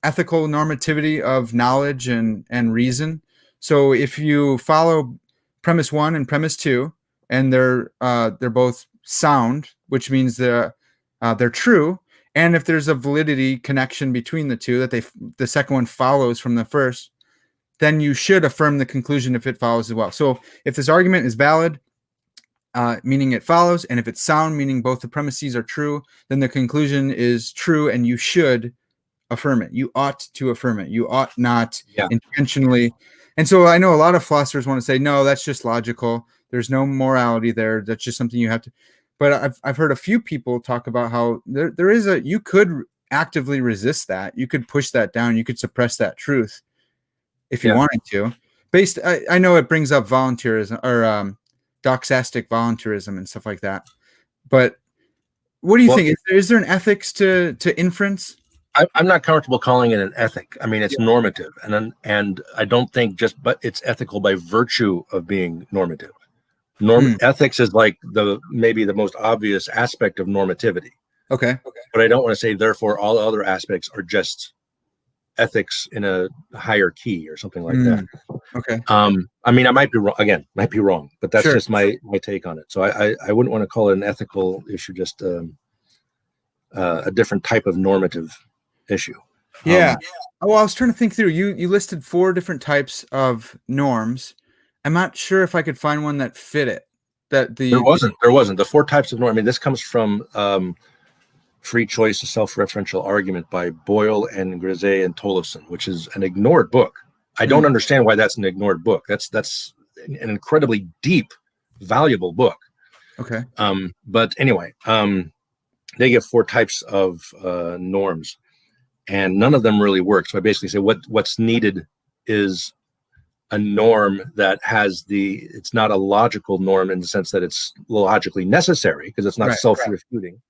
A: ethical normativity of knowledge and reason. So if you follow premise 1 and premise 2, and they're both sound, which means they're true, and if there's a validity connection between the two, that the second one follows from the first, then you should affirm the conclusion if it follows as well. So if this argument is valid, meaning it follows, and if it's sound, meaning both the premises are true, then the conclusion is true, and you should affirm it. You ought to affirm it. You ought not intentionally. And so I know a lot of philosophers want to say, no, that's just logical. There's no morality there. That's just something you have to. But I've heard a few people talk about how there is you could actively resist that. You could push that down. You could suppress that truth if you wanted to. I know it brings up volunteerism or doxastic volunteerism and stuff like that. But what do you think? Is there an ethics to inference?
B: I'm not comfortable calling it an ethic. I mean, it's normative, and I don't think but it's ethical by virtue of being normative. Ethics is like maybe the most obvious aspect of normativity.
A: Okay.
B: But I don't want to say therefore all other aspects are just ethics in a higher key or something like that.
A: Okay.
B: I mean, I might be wrong. Again, might be wrong, but that's just my take on it. So I wouldn't want to call it an ethical issue, just a different type of normative issue.
A: Yeah. Well, I was trying to think through. You listed 4 different types of norms. I'm not sure if I could find one that fit it. There wasn't
B: the 4 types of norm. I mean, this comes from Free Choice, a Self-Referential Argument by Boyle and Grisey and Tollefson, which is an ignored book. I don't understand why that's an ignored book. That's an incredibly deep, valuable book.
A: Okay.
B: But anyway, they give 4 types of norms, and none of them really work. So I basically say what's needed is a norm that it's not a logical norm in the sense that it's logically necessary, because it's not self-refuting.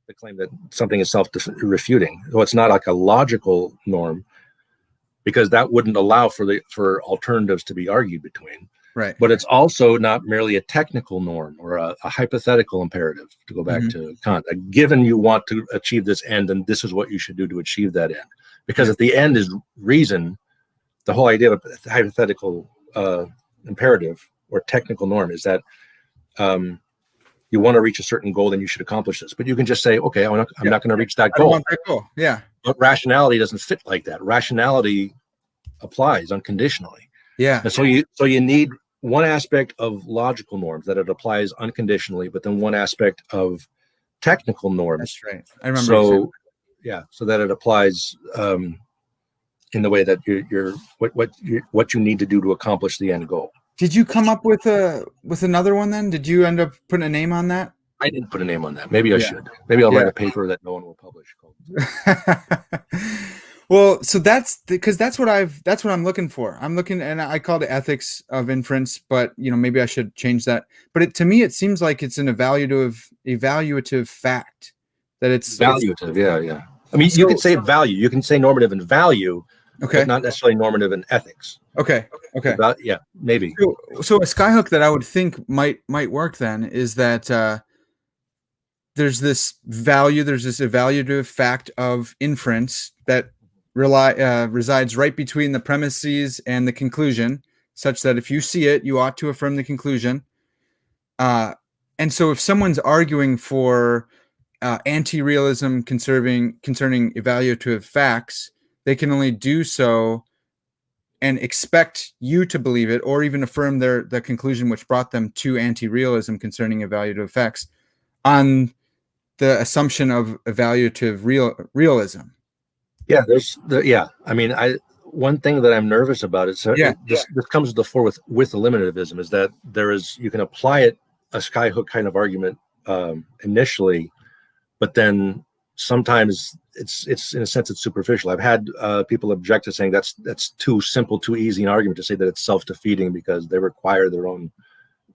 B: The claim that something is self-refuting. So it's not like a logical norm, because that wouldn't allow for alternatives to be argued between.
A: Right.
B: But it's also not merely a technical norm or a hypothetical imperative, to go back to Kant. Given you want to achieve this end, and this is what you should do to achieve that end. Because if the end is reason, the whole idea of a hypothetical imperative or technical norm is that you want to reach a certain goal, then you should accomplish this. But you can just say, okay, I'm not going to reach that goal.
A: I don't want that goal. Yeah.
B: But rationality doesn't fit like that. Rationality applies unconditionally.
A: Yeah.
B: And so you need one aspect of logical norms that it applies unconditionally, but then one aspect of technical norms.
A: That's right. I remember.
B: So so that it applies in the way that what you need to do to accomplish the end goal.
A: Did you come up with another one then? Did you end up putting a name on that?
B: I didn't put a name on that. Maybe I should. Maybe I'll write a paper that no one will publish called.
A: Well, so that's what I'm looking for. I'm looking, and I called it ethics of inference, but maybe I should change that. But to me, it seems like it's an evaluative fact that it's
B: evaluative. Yeah. I mean, you can say value. You can say normative and value.
A: Okay.
B: But not necessarily normative in ethics.
A: Okay.
B: Maybe.
A: So a skyhook that I would think might work then is that there's this evaluative fact of inference that resides right between the premises and the conclusion, such that if you see it, you ought to affirm the conclusion. And so if someone's arguing for anti-realism concerning evaluative facts, they can only do so and expect you to believe it, or even affirm the conclusion which brought them to anti-realism concerning evaluative effects on the assumption of evaluative realism.
B: Yeah, I mean, one thing that I'm nervous about is this comes to the fore with eliminativism, is that you can apply a skyhook kind of argument initially, but then sometimes it's in a sense it's superficial. I've had people object to saying that's too simple, too easy an argument to say that it's self-defeating because they require their own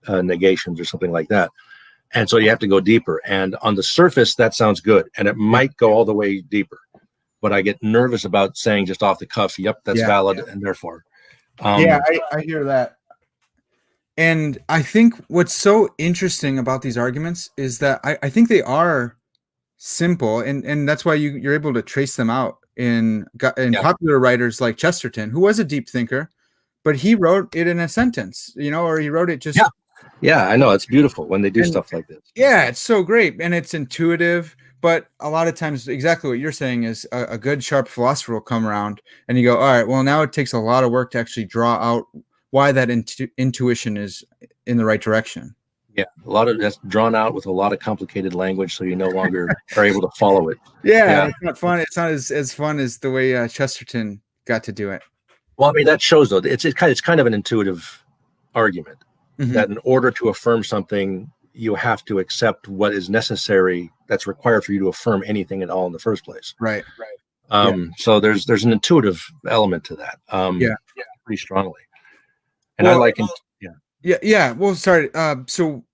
B: negations or something like that. And so you have to go deeper. And on the surface, that sounds good, and it might go all the way deeper. But I get nervous about saying just off the cuff, "Yep, that's valid," and therefore,
A: I hear that. And I think what's so interesting about these arguments is that I think they are simple, and that's why you're able to trace them out in popular writers like Chesterton, who was a deep thinker, but he wrote it in a sentence, or he wrote it just.
B: Yeah, I know. It's beautiful when they do stuff like this.
A: Yeah, it's so great, and it's intuitive. But a lot of times, exactly what you're saying is a good, sharp philosopher will come around, and you go, all right, well, now it takes a lot of work to actually draw out why that intuition is in the right direction.
B: Yeah, a lot of that's drawn out with a lot of complicated language, so you no longer are able to follow it.
A: Yeah, it's not fun. It's not as fun as the way Chesterton got to do it.
B: Well, I mean, that shows, though, it's kind of an intuitive argument that in order to affirm something, you have to accept what is necessary that's required for you to affirm anything at all in the first place.
A: Right.
B: So there's an intuitive element to that. Pretty strongly. And I like it.
A: Well, sorry. So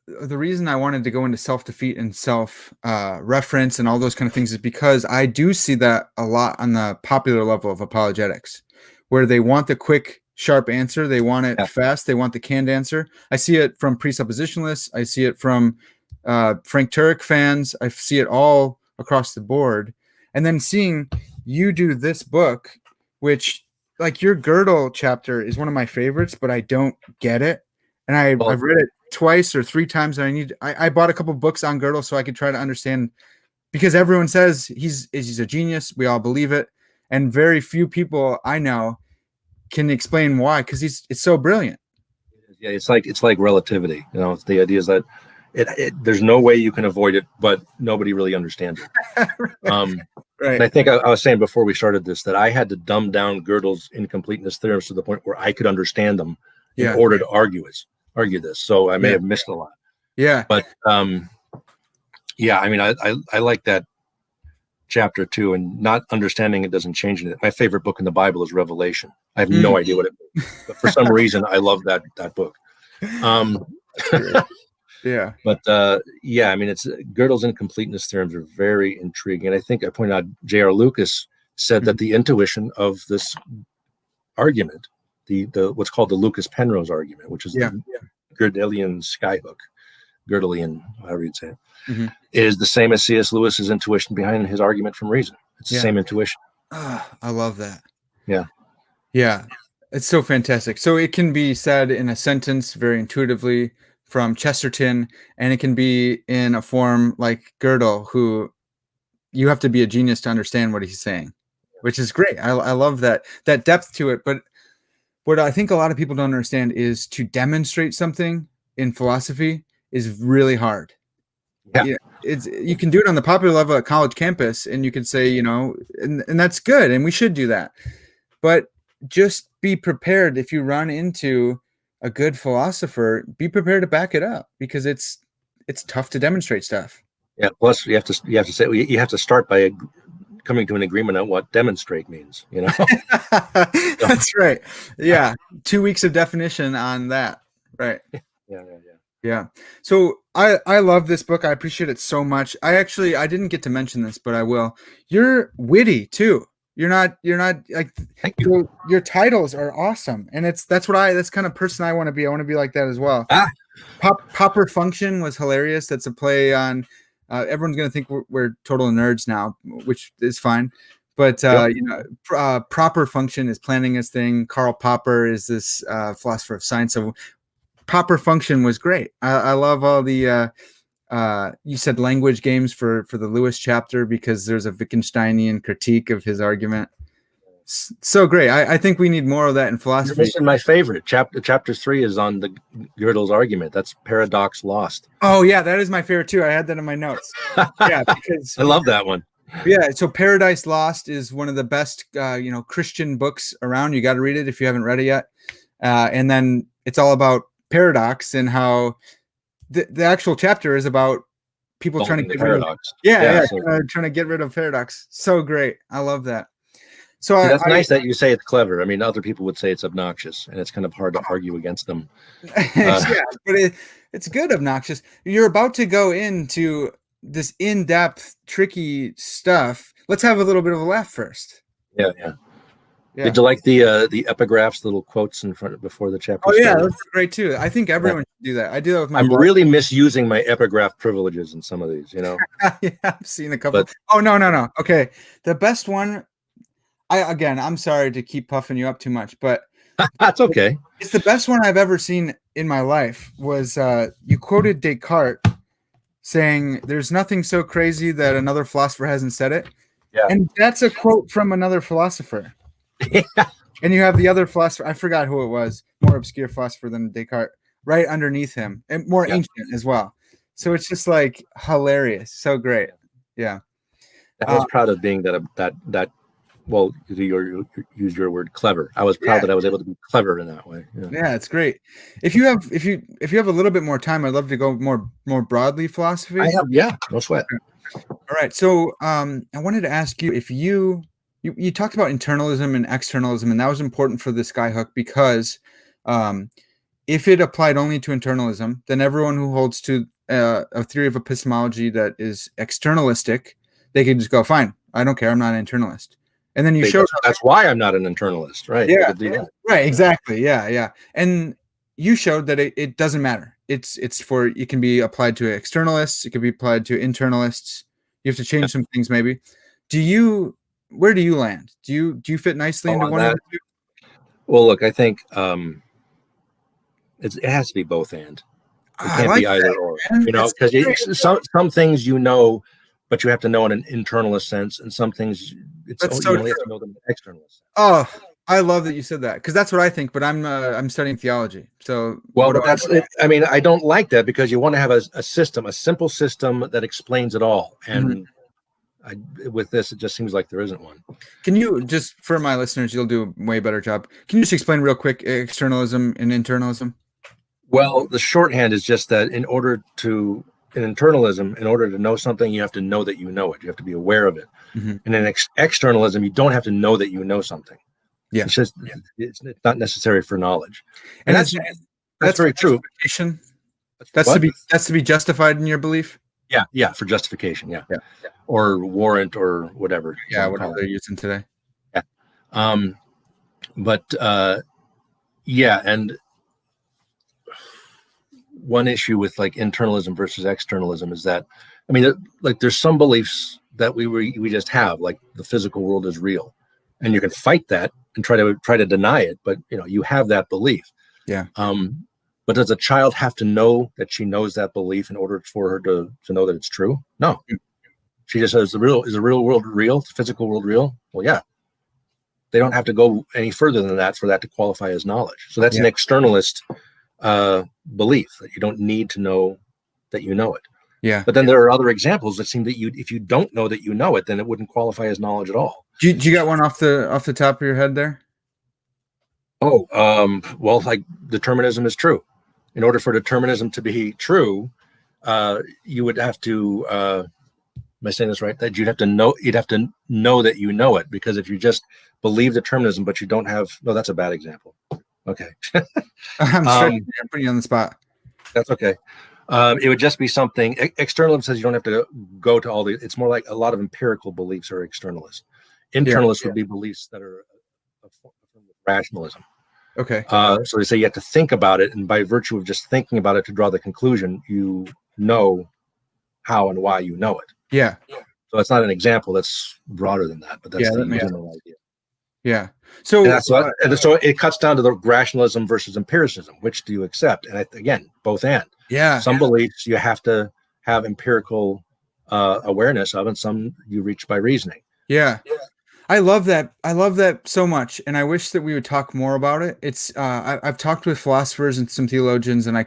A: the reason I wanted to go into self-defeat and self-reference and all those kind of things is because I do see that a lot on the popular level of apologetics, where they want the quick, sharp answer. They want it fast. They want the canned answer. I see it from presuppositionalists. I see it from Frank Turek fans. I see it all across the board. And then seeing you do this book, which, like, your Gödel chapter is one of my favorites, but I don't get it. And I've read it twice or three times. And I bought a couple books on Gödel so I could try to understand, because everyone says he's a genius. We all believe it. And very few people I know can explain why, because it's so brilliant.
B: Yeah, it's like relativity. The idea is that there's no way you can avoid it, but nobody really understands it.
A: Right.
B: And I think I was saying before we started this that I had to dumb down Gödel's incompleteness theorems to the point where I could understand them in order to argue this. So I may have missed a lot.
A: Yeah.
B: But I mean, I like that chapter too, and not understanding it doesn't change anything. My favorite book in the Bible is Revelation. I have no idea what it means, but for some reason I love that book. But I mean, it's Gödel's incompleteness theorems are very intriguing, and I think I pointed out J.R. Lucas said that the intuition of this argument, the what's called the Lucas Penrose argument, which is the Gödelian skyhook, Gödelian, however you'd say it, is the same as C.S. Lewis's intuition behind his argument from reason. It's the same intuition.
A: I love that.
B: Yeah.
A: It's so fantastic. So it can be said in a sentence very intuitively from Chesterton, and it can be in a form like Gödel, who you have to be a genius to understand what he's saying, which is great. I love that depth to it. But what I think a lot of people don't understand is to demonstrate something in philosophy is really hard. You can do it on the popular level at college campus, and you can say, and that's good, and we should do that. But just be prepared if you run into a good philosopher, be prepared to back it up, because it's tough to demonstrate stuff.
B: Yeah. Plus, you have to start by coming to an agreement on what demonstrate means.
A: That's right. Yeah. 2 weeks of definition on that. Right. Yeah. So I love this book. I appreciate it so much. I didn't get to mention this, but I will. You're witty too. You're not like,
B: thank you.
A: Your titles are awesome. And that's kind of person I want to be. I want to be like that as well. Proper Function was hilarious. That's a play on, everyone's going to think we're total nerds now, which is fine. But, Proper Function is planning this thing. Karl Popper is this philosopher of science. So Proper Function was great. I love all the, you said language games for the Lewis chapter, because there's a Wittgensteinian critique of his argument. So great. I think we need more of that in
B: You're
A: philosophy.
B: missing my favorite chapter 3 is on the Gödel's argument. That's paradox lost.
A: Oh yeah, that is my favorite too. I had that in my notes. Yeah, because
B: I love that one.
A: Yeah, so Paradise Lost is one of the best, Christian books around. You got to read it if you haven't read it yet. And then it's all about paradox and how the actual chapter is about people trying to get
B: paradox.
A: Rid of, trying to get rid of paradox. So great. I love that. So
B: that's nice that you say it's clever. I mean, other people would say it's obnoxious, and it's kind of hard to argue against them.
A: Yeah, but it's good obnoxious. You're about to go into this in-depth, tricky stuff. Let's have a little bit of a laugh first.
B: Yeah. Did you like the epigraphs, little quotes in front before the chapter?
A: Oh yeah, that's great too. I think everyone should do that. I do that with my.
B: I'm really misusing my epigraph privileges in some of these. Yeah,
A: I've seen a couple. Oh no. Okay, the best one. I'm sorry to keep puffing you up too much, but
B: that's okay.
A: It's the best one I've ever seen in my life. Was you quoted Descartes saying, "There's nothing so crazy that another philosopher hasn't said it."
B: Yeah,
A: and that's a quote from another philosopher. Yeah. And you have the other philosopher. I forgot who it was. More obscure philosopher than Descartes, right underneath him, and more ancient as well. So it's just like hilarious, so great. Yeah,
B: I was proud of being that. Well, you use your word clever. I was proud that I was able to be clever in that way.
A: Yeah, it's great. If you have a little bit more time, I'd love to go more broadly philosophy.
B: I have, no sweat.
A: All right. So I wanted to ask you if you talked about internalism and externalism, and that was important for the Skyhook because if it applied only to internalism, then everyone who holds to a theory of epistemology that is externalistic, they could just go, fine, I don't care, I'm not an internalist. And then you showed
B: that's why I'm not an internalist, right?
A: Yeah, right, exactly. Yeah. And you showed that it doesn't matter. It can be applied to externalists, it can be applied to internalists. You have to change some things maybe. Where do you land? Do you fit nicely into one of the two?
B: Well, look, I think it has to be both and. It can't be either or. Because some things but you have to know in an internalist sense, and some things you only have to know them in an externalist sense.
A: Oh, I love that you said that because that's what I think. But I'm studying theology, so
B: that's it. I mean, I don't like that because you want to have a system, a simple system that explains it all, and with this, it just seems like there isn't one.
A: Can you just, for my listeners, you'll do a way better job. Can you just explain real quick externalism and internalism?
B: Well, the shorthand is just that in internalism, in order to know something, you have to know that you know it. You have to be aware of it. And in externalism, you don't have to know that you know something.
A: Yeah,
B: it's just it's not necessary for knowledge, and that's very true.
A: That's to be justified in your belief.
B: Yeah, for justification. Yeah, or warrant or whatever.
A: Yeah, whatever they're using today.
B: Yeah, and one issue with like internalism versus externalism is that, I mean, like there's some beliefs that we just have, like the physical world is real, and you can fight that and try to deny it, but you have that belief. Yeah. But does a child have to know that she knows that belief in order for her to know that it's true? No. She just says, is the real world real? The physical world real? Well, yeah. They don't have to go any further than that for that to qualify as knowledge. So that's an externalist belief, that you don't need to know that you know it. Yeah. But then there are other examples that seem that if you don't know that you know it, then it wouldn't qualify as knowledge at all.
A: Do you got one off the top of your head there?
B: Oh, well, like determinism is true. In order for determinism to be true, you would have to, am I saying this right? That you'd have to know that you know it, because if you just believe determinism, but you don't have, no, that's a bad example. Okay.
A: I'm putting you on the spot.
B: That's okay. It would just be something, externalism says you don't have to go to all the, it's more like a lot of empirical beliefs are externalist. Internalist would be beliefs that are a form of rationalism.
A: Okay.
B: So they say you have to think about it, and by virtue of just thinking about it to draw the conclusion, you know how and why you know it. Yeah. So it's not an example that's broader than that, but that's the general idea.
A: Yeah.
B: So it cuts down to the rationalism versus empiricism. Which do you accept? And again, both and. Yeah. Some beliefs you have to have empirical awareness of, and some you reach by reasoning.
A: Yeah. I love that. I love that so much, and I wish that we would talk more about it. It's I've talked with philosophers and some theologians, and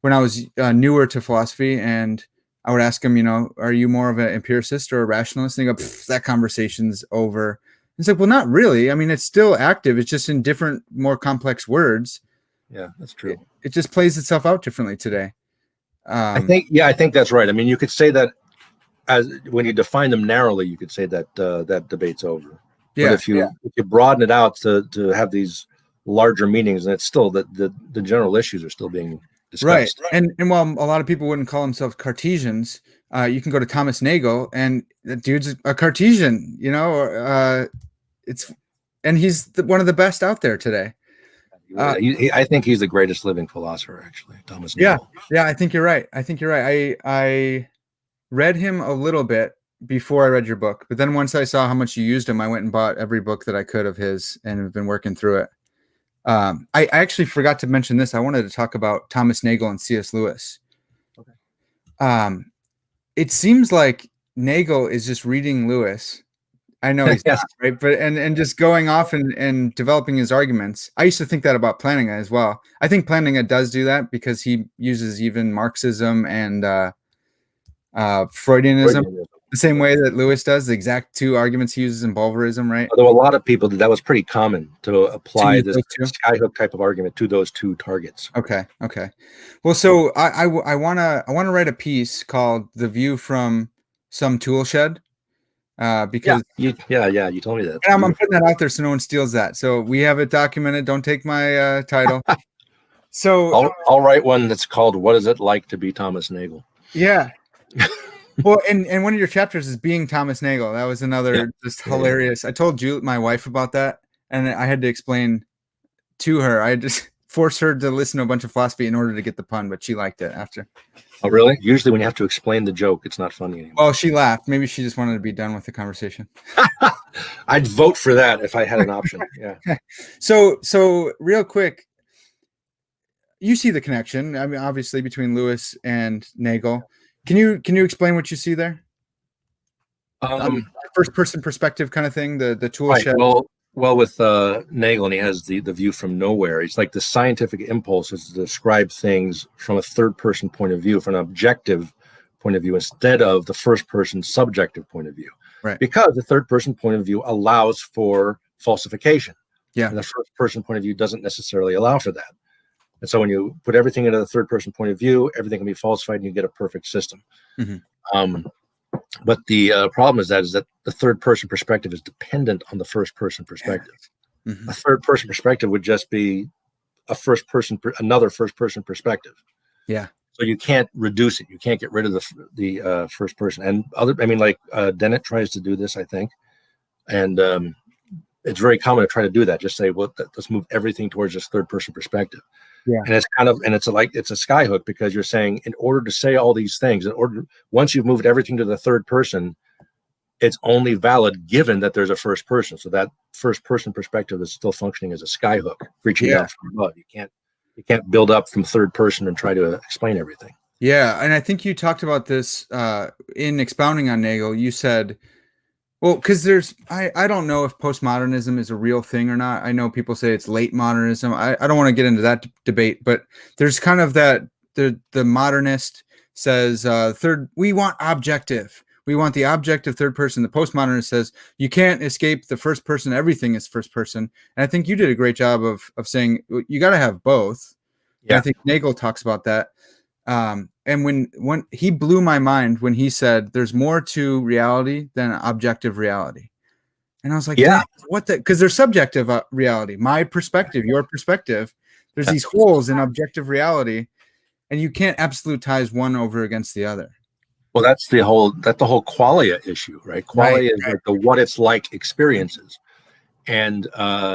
A: when I was newer to philosophy, and I would ask them, are you more of an empiricist or a rationalist? And they go, that conversation's over. It's like, well, not really. I mean, it's still active. It's just in different, more complex words.
B: Yeah, that's true.
A: It just plays itself out differently today.
B: I think that's right. I mean, you could say that as when you define them narrowly, you could say that that debate's over.
A: Yeah,
B: but if you broaden it out to have these larger meanings, and it's still the general issues are still being discussed.
A: Right. And while a lot of people wouldn't call themselves Cartesians, you can go to Thomas Nagel, and the dude's a Cartesian. He's one of the best out there today.
B: I think he's the greatest living philosopher, actually, Thomas Nagel.
A: Yeah, I think you're right. I read him a little bit before I read your book, but then once I saw how much you used him, I went and bought every book that I could of his and have been working through it. I actually forgot to mention this. I wanted to talk about Thomas Nagel and C.S. Lewis. Okay. It seems like Nagel is just reading Lewis. I know he's not, right? But and just going off and developing his arguments. I used to think that about Plantinga as well. I think Plantinga does do that because he uses even Marxism and Freudianism the same way that Lewis does. The exact two arguments he uses in Bulverism, right?
B: Although a lot of people that was pretty common to apply this skyhook type of argument to those two targets.
A: Okay. Well, so I wanna write a piece called "The View from Some Tool Shed." Because
B: you told me that.
A: And I'm putting that out there so no one steals that. So we have it documented. Don't take my title. So
B: I'll write one that's called "What Is It Like to Be Thomas Nagel?"
A: Yeah. Well, and one of your chapters is being Thomas Nagel. That was another just hilarious. I told my wife about that, and I had to explain to her. I just forced her to listen to a bunch of philosophy in order to get the pun, but she liked it after.
B: Oh, really? Usually when you have to explain the joke, it's not funny anymore.
A: Well, she laughed. Maybe she just wanted to be done with the conversation.
B: I'd vote for that if I had an option. Yeah.
A: So real quick, you see the connection, I mean, obviously, between Lewis and Nagel. Can you explain what you see there? First person perspective kind of thing, the tool shed.
B: Well, with Nagel, and he has the view from nowhere. It's like the scientific impulse is to describe things from a third person point of view, from an objective point of view, instead of the first person subjective point of view.
A: Right.
B: Because the third person point of view allows for falsification.
A: Yeah.
B: And the first person point of view doesn't necessarily allow for that. And so when you put everything into the third person point of view, everything can be falsified and you get a perfect system. Mm-hmm. But the problem is that the third person perspective is dependent on the first person perspective. Mm-hmm. A third person perspective would just be another first person perspective.
A: Yeah.
B: So you can't reduce it. You can't get rid of the first person. And Dennett tries to do this, I think. And it's very common to try to do that. Just say, well, let's move everything towards this third person perspective. Yeah. And it's a skyhook, because you're saying, in order to say all these things, once you've moved everything to the third person, it's only valid given that there's a first person. So that first person perspective is still functioning as a skyhook, reaching out from above. You can't build up from third person and try to explain everything.
A: Yeah, and I think you talked about this in expounding on Nagel. You said, well, because I don't know if postmodernism is a real thing or not. I know people say it's late modernism. I don't want to get into that debate, but there's kind of that the modernist says we want objective. We want the objective third person. The postmodernist says you can't escape the first person. Everything is first person. And I think you did a great job of saying you got to have both. Yeah. And I think Nagel talks about that. And when he blew my mind when he said there's more to reality than objective reality. And I was like, yeah, what the, because there's subjective reality, my perspective, your perspective. There's these holes in objective reality, and you can't absolutize one over against the other.
B: Well, that's the whole qualia issue, right? Qualia is like the what it's like experiences. And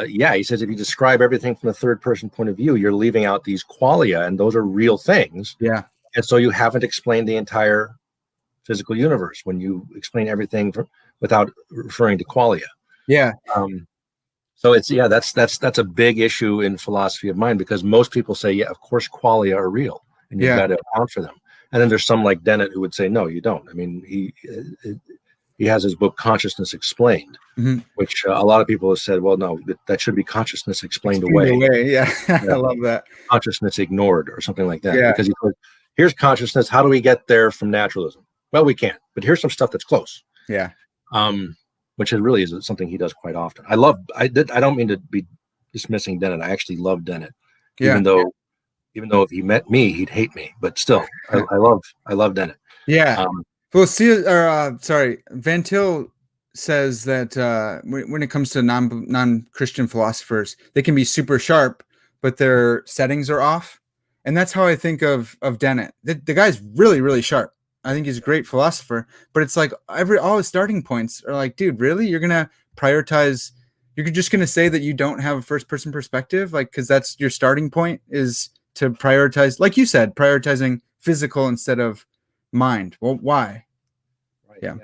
B: he says if you describe everything from a third person point of view, you're leaving out these qualia, and those are real things.
A: Yeah.
B: And so you haven't explained the entire physical universe when you explain everything without referring to qualia.
A: Yeah.
B: So that's a big issue in philosophy of mind, because most people say, of course qualia are real, and you've got to account for them. And then there's some like Dennett who would say, no, you don't. I mean, he has his book Consciousness Explained, which a lot of people have said, well, no, that should be consciousness explained away.
A: Yeah, I love that.
B: Consciousness ignored or something like that.
A: Yeah.
B: Because he said, here's consciousness. How do we get there from naturalism? Well, we can't, but here's some stuff that's close.
A: Yeah.
B: Which really is something he does quite often. I don't mean to be dismissing Dennett. I actually love Dennett, even though if he met me, he'd hate me. But still, I love Dennett.
A: Yeah. Well, Van Til says that when it comes to non-Christian philosophers, they can be super sharp, but their settings are off. And that's how I think of Dennett. The guy's really, really sharp. I think he's a great philosopher, but it's like all his starting points are like, dude, really? You're going to prioritize, you're just going to say that you don't have a first person perspective? Like, because that's your starting point is to prioritize, like you said, prioritizing physical instead of mind. Well, why?
B: Right. Yeah.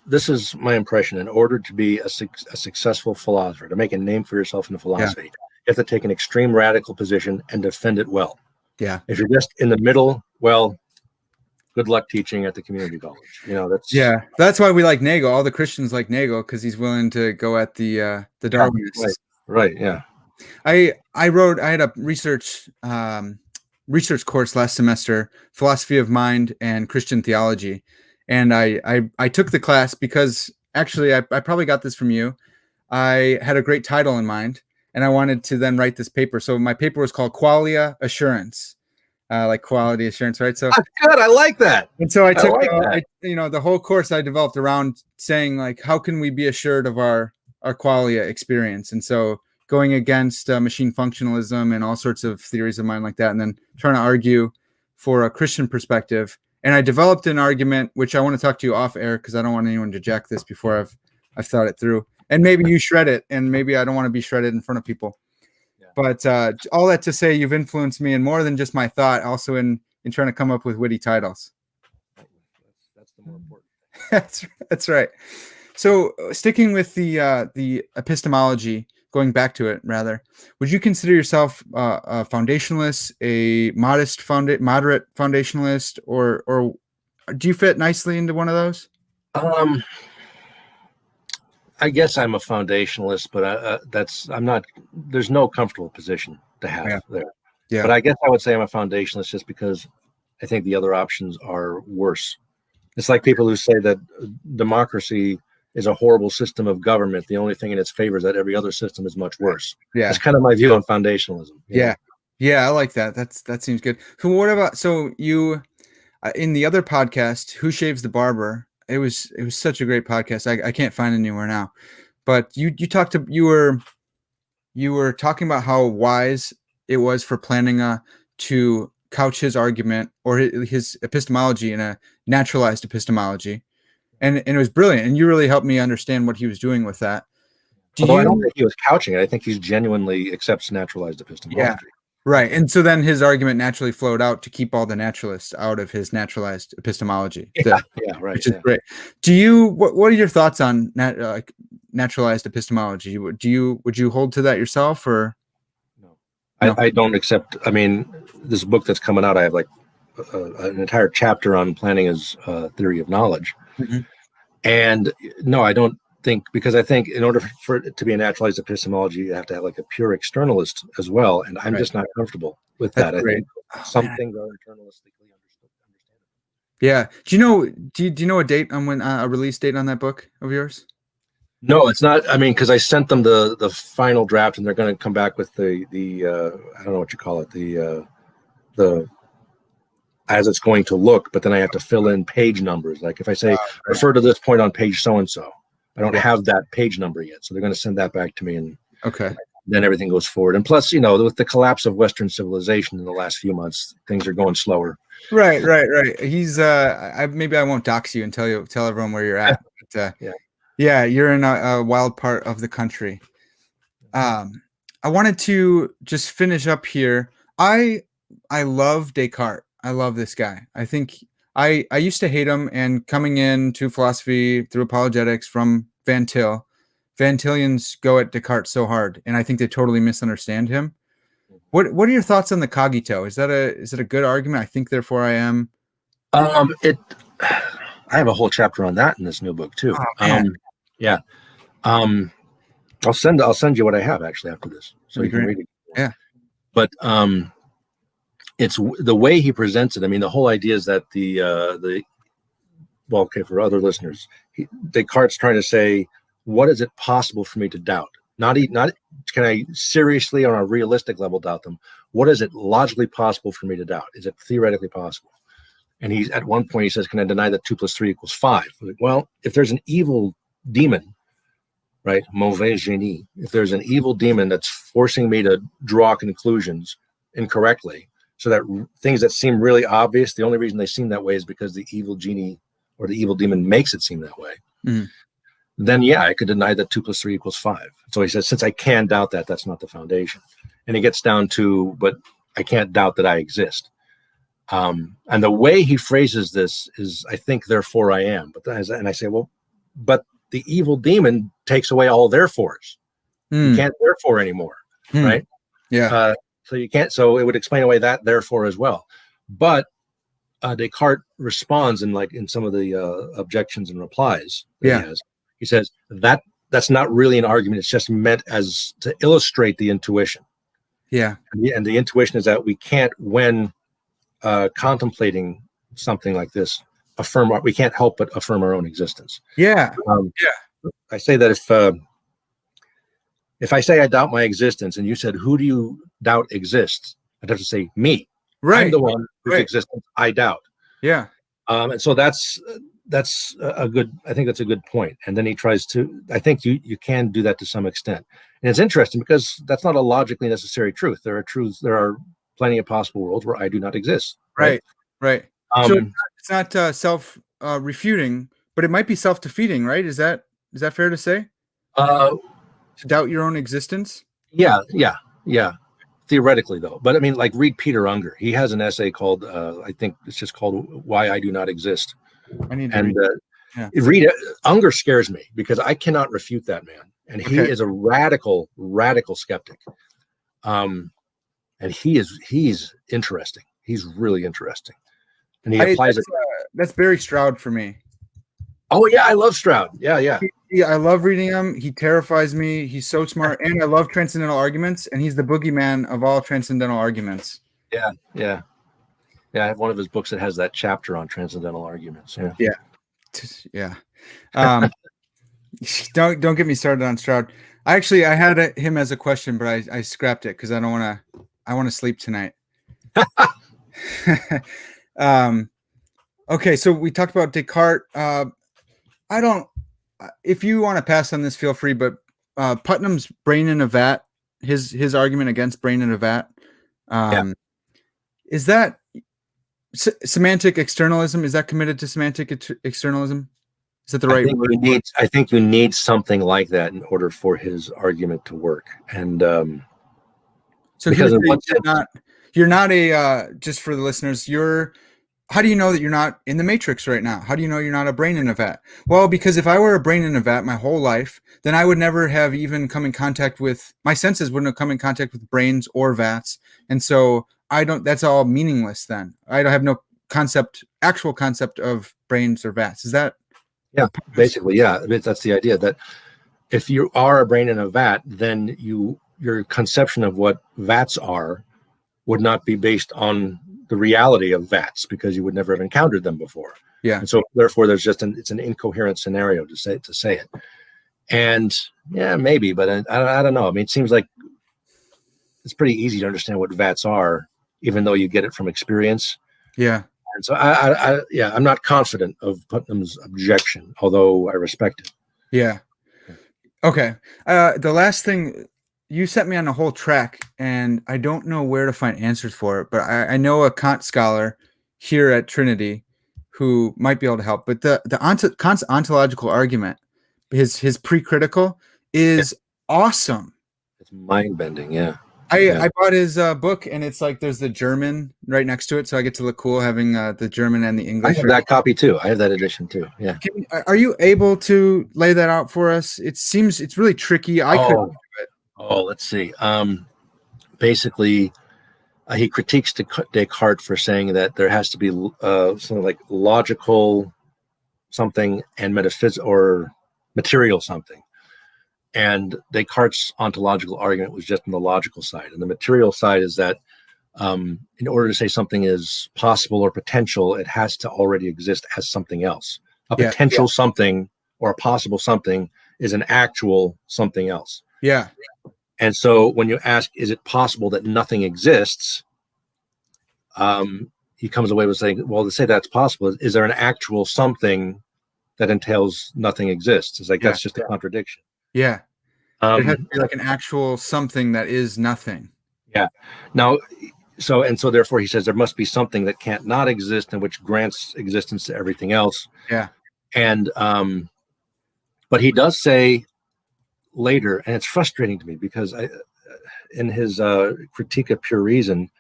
B: This is my impression, in order to be a successful philosopher, to make a name for yourself in philosophy, you have to take an extreme radical position and defend it well.
A: Yeah.
B: If you're just in the middle, well, good luck teaching at the community college. That's
A: why we like Nagel. All the Christians like Nagel because he's willing to go at the Darwinists.
B: Right. Yeah.
A: I had a research course last semester, philosophy of mind and Christian theology. And I took the class because actually I probably got this from you. I had a great title in mind and I wanted to then write this paper. So my paper was called Qualia Assurance, like quality assurance, right? So
B: that's good. I like that.
A: And so I took, the whole course I developed around saying like, how can we be assured of our qualia experience? And so going against machine functionalism and all sorts of theories of mind like that, and then trying to argue for a Christian perspective. And I developed an argument, which I want to talk to you off air because I don't want anyone to jack this before I've thought it through. And maybe you shred it, and maybe I don't want to be shredded in front of people. Yeah. But all that to say, you've influenced me in more than just my thought, also in trying to come up with witty titles.
B: That's the more important thing.
A: That's right. So sticking with the epistemology, going back to it rather, would you consider yourself a foundationalist, a moderate foundationalist, or do you fit nicely into one of those?
B: I guess I'm a foundationalist, but I'm not. There's no comfortable position to have there. Yeah. But I guess I would say I'm a foundationalist just because I think the other options are worse. It's like people who say that democracy is a horrible system of government. The only thing in its favor is that every other system is much worse. Yeah. That's kind of my view on foundationalism.
A: Yeah. Yeah, I like that. That seems good. So what about, you, in the other podcast, Who Shaves the Barber, it was such a great podcast. I can't find it anywhere now, but you were talking about how wise it was for Plantinga to couch his argument or his epistemology in a naturalized epistemology. And it was brilliant. And you really helped me understand what he was doing with that.
B: I don't think he was couching it. I think he genuinely accepts naturalized epistemology.
A: Yeah, right. And so then his argument naturally flowed out to keep all the naturalists out of his naturalized epistemology.
B: Right.
A: Which is great. What are your thoughts on naturalized epistemology? Would you hold to that yourself or?
B: No, I don't accept. I mean, this book that's coming out, I have like an entire chapter on Plantinga's theory of knowledge. Mm-hmm. And no, I don't think, because I think in order for it to be a naturalized epistemology, you have to have like a pure externalist as well. And I'm just not comfortable with that. I think some things are internalistically understandable.
A: Yeah. Do you know a date on when a release date on that book of yours?
B: No, it's not. I mean, because I sent them the final draft and they're going to come back with the I don't know what you call it, the as it's going to look, but then I have to fill in page numbers. Like if I say, refer to this point on page so-and-so, I don't have that page number yet. So they're going to send that back to me. And then everything goes forward. And plus, with the collapse of Western civilization in the last few months, things are going slower.
A: Right. He's, maybe I won't dox you and tell everyone where you're at. But, you're in a wild part of the country. I wanted to just finish up here. I love Descartes. I love this guy. I think I used to hate him, and coming into philosophy through apologetics from Van Til, Van Tilians go at Descartes so hard, and I think they totally misunderstand him. What are your thoughts on the cogito? Is it a good argument? I think, therefore I am.
B: I I have a whole chapter on that in this new book too.
A: Oh, man.
B: Yeah. I'll send you what I have actually after this, so you can read it.
A: Yeah.
B: But it's the way he presents it. I mean, the whole idea is that for other listeners, Descartes trying to say, what is it possible for me to doubt? Not can I seriously on a realistic level doubt them? What is it logically possible for me to doubt? Is it theoretically possible? And he's at one point he says, can I deny that 2 + 3 = 5? Like, well, if there's an evil demon, right, mauvais génie, if there's an evil demon that's forcing me to draw conclusions incorrectly, so that things that seem really obvious, the only reason they seem that way is because the evil genie or the evil demon makes it seem that way. Mm. Then I could deny that 2 + 3 = 5. So he says, since I can doubt that, that's not the foundation. And he gets down to, but I can't doubt that I exist. And the way he phrases this is, I think, therefore I am. And I say, well, but the evil demon takes away all therefores. You can't therefore anymore, right?
A: Yeah.
B: So you can't. So it would explain away that therefore as well. But Descartes responds in some of the objections and replies that he has. He says that's not really an argument. It's just meant as to illustrate the intuition.
A: Yeah.
B: And the intuition is that we can't, when contemplating something like this, we can't help but affirm our own existence.
A: Yeah.
B: I say that if I say I doubt my existence and you said, who do you doubt exists? I'd have to say me.
A: Right.
B: I'm the one whose existence I doubt.
A: Yeah.
B: And so that's a good, I think that's a good point. And then he tries to, I think you can do that to some extent. And it's interesting because that's not a logically necessary truth. There are plenty of possible worlds where I do not exist.
A: Right. So it's not self-refuting, but it might be self-defeating, right? Is that fair to say? To doubt your own existence?
B: Yeah. Theoretically, though. But I mean, like, read Peter Unger. He has an essay called, I think it's just called Why I Do Not Exist.
A: I need to
B: read it. Unger scares me because I cannot refute that man. And he is a radical skeptic. And he's interesting. He's really interesting. And he applies it.
A: That's Barry Stroud for me.
B: Oh, yeah, I love Stroud. Yeah.
A: I love reading him. He terrifies me. He's so smart. And I love transcendental arguments. And he's the boogeyman of all transcendental arguments.
B: Yeah. I have one of his books that has that chapter on transcendental arguments.
A: Yeah. Don't get me started on Stroud. I had him as a question, but I scrapped it because I want to sleep tonight. Okay, so we talked about Descartes. If you want to pass on this, feel free, but Putnam's brain in a vat, his argument against brain in a vat, is that semantic externalism? Is that committed to semantic externalism? Is that the right word?
B: I think you need something like that in order for his argument to work. And
A: so because you're not a just for the listeners, how do you know that you're not in the matrix right now? How do you know you're not a brain in a vat? Well, because if I were a brain in a vat my whole life, then I would never have even come in contact with, my senses wouldn't have come in contact with brains or vats. And so that's all meaningless then. I don't have no actual concept of brains or vats. Is that?
B: Yeah, basically, yeah. That's the idea, that if you are a brain in a vat, then your conception of what vats are would not be based on the reality of vats, because you would never have encountered them before.
A: Yeah.
B: And so therefore there's just it's an incoherent scenario to say it. And yeah, maybe, but I don't know. I mean, it seems like it's pretty easy to understand what vats are, even though you get it from experience.
A: Yeah.
B: And so I'm not confident of Putnam's objection, although I respect it.
A: Yeah. Okay. The last thing, you set me on a whole track, and I don't know where to find answers for it, but I know a Kant scholar here at Trinity who might be able to help. But Kant's ontological argument, his pre-critical, is awesome.
B: It's mind-bending, yeah.
A: I bought his book, and it's like there's the German right next to it, so I get to look cool having the German and the English.
B: I have that copy too. I have that edition too. Yeah.
A: Are you able to lay that out for us? It seems it's really tricky.
B: Let's see. Basically, he critiques Descartes for saying that there has to be something like logical something and or material something. And Descartes' ontological argument was just on the logical side. And the material side is that in order to say something is possible or potential, it has to already exist as something else. A potential something or a possible something is an actual something else.
A: Yeah.
B: And so when you ask, is it possible that nothing exists? He comes away with saying, well, to say that's possible, is there an actual something that entails nothing exists? It's like, that's just a contradiction.
A: Yeah. It has to be like an actual something that is nothing.
B: Yeah. Now, so therefore he says there must be something that can't not exist and which grants existence to everything else.
A: Yeah.
B: And, but he does say later, and it's frustrating to me because in his Critique of Pure Reason,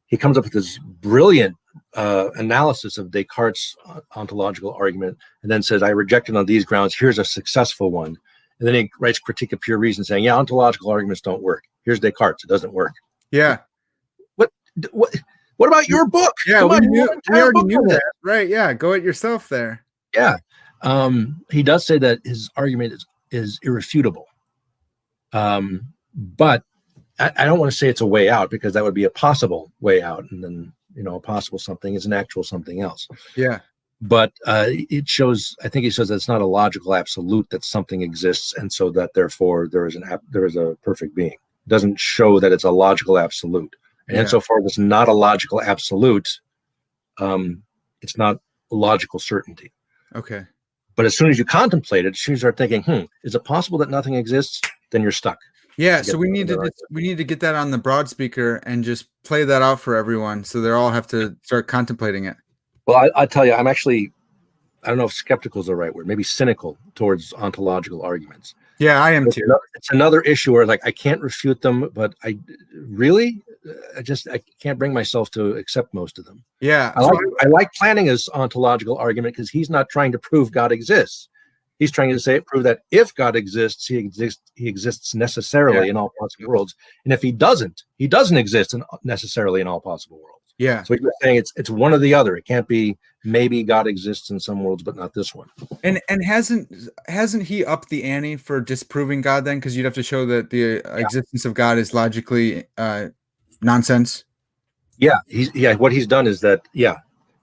B: he comes up with this brilliant analysis of Descartes' ontological argument and then says, I reject it on these grounds. Here's a successful one. And then he writes Critique of Pure Reason saying, yeah, ontological arguments don't work. Here's Descartes. It doesn't work.
A: Yeah.
B: What about your book?
A: Yeah, we already knew that. Right. Yeah. Go it yourself there.
B: Yeah. He does say that his argument is irrefutable. But I don't want to say it's a way out because that would be a possible way out. And then, a possible something is an actual something else.
A: Yeah.
B: But it shows, I think he says that it's not a logical absolute that something exists. And so that therefore there is a perfect being. It doesn't show that it's a logical absolute. And insofar as it's not a logical absolute, it's not a logical certainty.
A: Okay.
B: But as soon as you contemplate it, as soon as you start thinking, is it possible that nothing exists? Then you're stuck.
A: Yeah. So we need to get that on the broad speaker and just play that out for everyone. So they all have to start contemplating it.
B: Well, I tell you, I'm actually, I don't know if skeptical is the right word, maybe cynical towards ontological arguments.
A: Yeah, I am too.
B: It's another issue where I can't refute them, but I can't bring myself to accept most of them.
A: Yeah.
B: I like Plantinga's ontological argument because he's not trying to prove God exists. He's trying to prove that if God exists, he exists necessarily in all possible worlds. And if he doesn't exist necessarily in all possible worlds.
A: Yeah.
B: So you're saying it's one or the other. It can't be maybe God exists in some worlds, but not this one.
A: And hasn't he upped the ante for disproving God then? Because you'd have to show that the existence of God is logically nonsense.
B: Yeah. What he's done is that,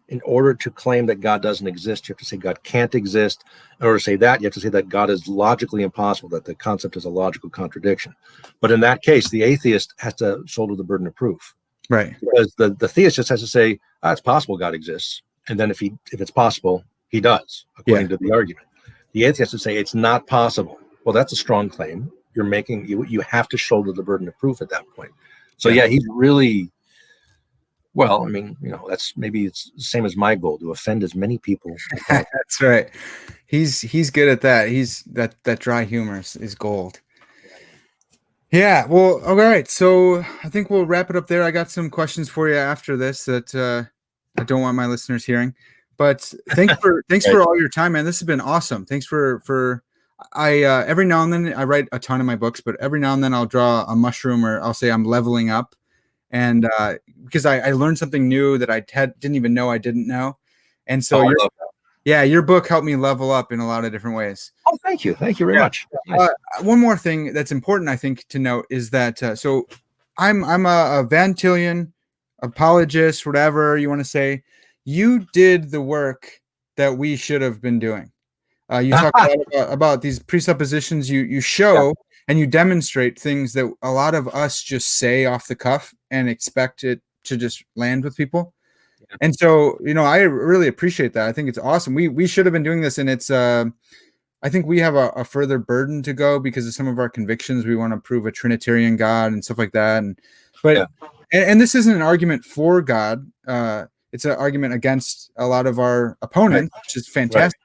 B: in order to claim that God doesn't exist, you have to say God can't exist. In order to say that, you have to say that God is logically impossible, that the concept is a logical contradiction. But in that case, the atheist has to shoulder the burden of proof.
A: Right.
B: Because the theist just has to say, it's possible God exists. And then if it's possible, he does, according to the argument. The atheist has to say it's not possible. Well, that's a strong claim. You're making, you have to shoulder the burden of proof at that point. So he's really, well, I mean, maybe it's the same as my goal, to offend as many people.
A: That's right. He's good at that. He's that dry humor is gold. Yeah, well, all right. So I think we'll wrap it up there. I got some questions for you after this that I don't want my listeners hearing. But thanks for all your time, man. This has been awesome. Thanks for every now and then I write a ton of my books, but every now and then I'll draw a mushroom or I'll say I'm leveling up, and because I learned something new that I didn't even know I didn't know, and so your book helped me level up in a lot of different ways.
B: Oh, thank you very much. Nice.
A: One more thing that's important, I think, to note is that so I'm a Van Tillian apologist, whatever you want to say. You did the work that we should have been doing. You talk a lot about these presuppositions. You show and you demonstrate things that a lot of us just say off the cuff and expect it to just land with people. And so, I really appreciate that. I think it's awesome. We should have been doing this, and it's I think we have a further burden to go because of some of our convictions. We want to prove a Trinitarian God and stuff like that. And this isn't an argument for God. It's an argument against a lot of our opponents, which is fantastic.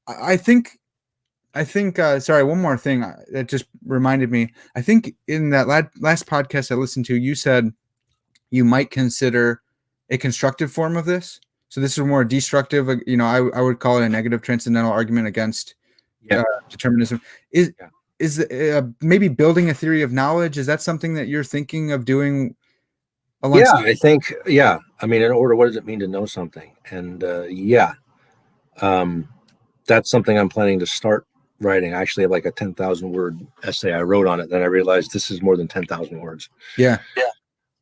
A: Right. I think. Sorry, one more thing that just reminded me. I think in that last podcast I listened to, you said you might consider a constructive form of this. So this is more destructive. I would call it a negative transcendental argument against determinism. Is maybe building a theory of knowledge? Is that something that you're thinking of doing?
B: I think. I mean, in order, what does it mean to know something? And That's something I'm planning to start writing. I actually have like a 10,000 word essay I wrote on it. Then I realized this is more than 10,000 words.
A: Yeah.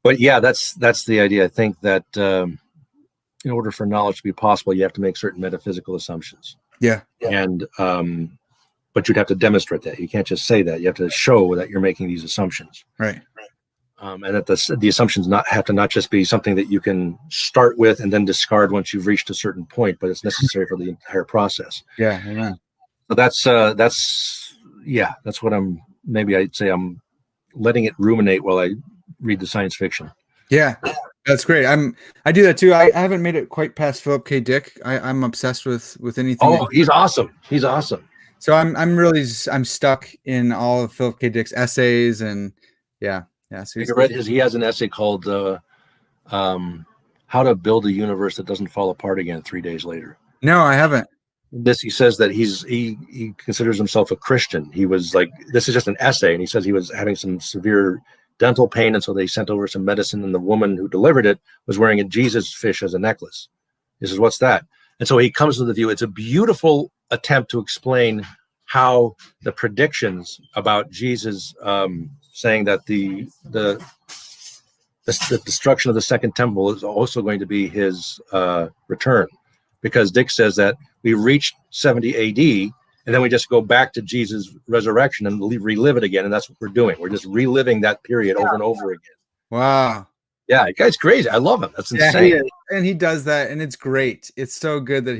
B: But yeah, that's the idea. I think that in order for knowledge to be possible, you have to make certain metaphysical assumptions.
A: Yeah.
B: And but you'd have to demonstrate that. You can't just say that. You have to show that you're making these assumptions.
A: Right.
B: And that the assumptions have to not just be something that you can start with and then discard once you've reached a certain point, but it's necessary for the entire process.
A: Yeah. Amen.
B: So that's what I'd say I'm letting it ruminate while I read the science fiction.
A: Yeah, that's great. I do that too. I haven't made it quite past Philip K. Dick. I'm obsessed with anything.
B: Oh, he's awesome. He's awesome.
A: So I'm stuck in all of Philip K. Dick's essays, and yeah. So
B: you read he has an essay called "How to Build a Universe That Doesn't Fall Apart Again 3 days Later."
A: No, I haven't.
B: He says that he considers himself a Christian. He was like, this is just an essay, and he says he was having some severe dental pain, and so they sent over some medicine, and the woman who delivered it was wearing a Jesus fish as a necklace. He says, what's that? And so he comes to the view. It's a beautiful attempt to explain how the predictions about Jesus saying that the destruction of the second temple is also going to be his return, because Dick says that we reached 70 AD, and then we just go back to Jesus' resurrection and relive it again. And that's what we're doing. We're just reliving that period over and over again.
A: Wow.
B: Yeah, the guy's crazy. I love him. That's insane.
A: And he does that, and it's great. It's so good that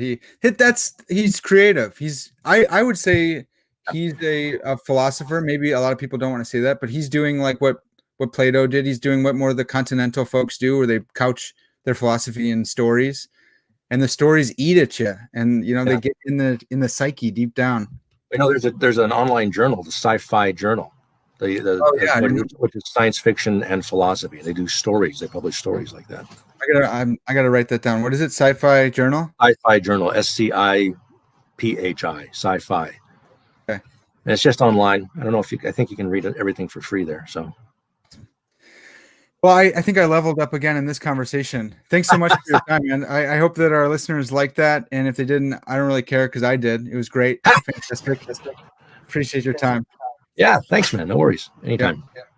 A: he's creative. I would say he's a philosopher. Maybe a lot of people don't want to say that, but he's doing like what Plato did. He's doing what more of the continental folks do, where they couch their philosophy in stories. And the stories eat at you, and they get in the psyche deep down.
B: There's an online journal, the Sci-Fi Journal, which is science fiction and philosophy. They do stories. They publish stories like that.
A: I gotta write that down. What is it? Sci-Fi Journal.
B: Sci-Fi Journal. SCIPHI. Sci-Fi.
A: Okay.
B: And it's just online. I don't know I think you can read everything for free there. So.
A: Well, I think I leveled up again in this conversation. Thanks so much for your time, man. I hope that our listeners liked that. And if they didn't, I don't really care, because I did. It was great. Fantastic. Appreciate your time.
B: Yeah, thanks, man. No worries. Anytime.
A: Yeah.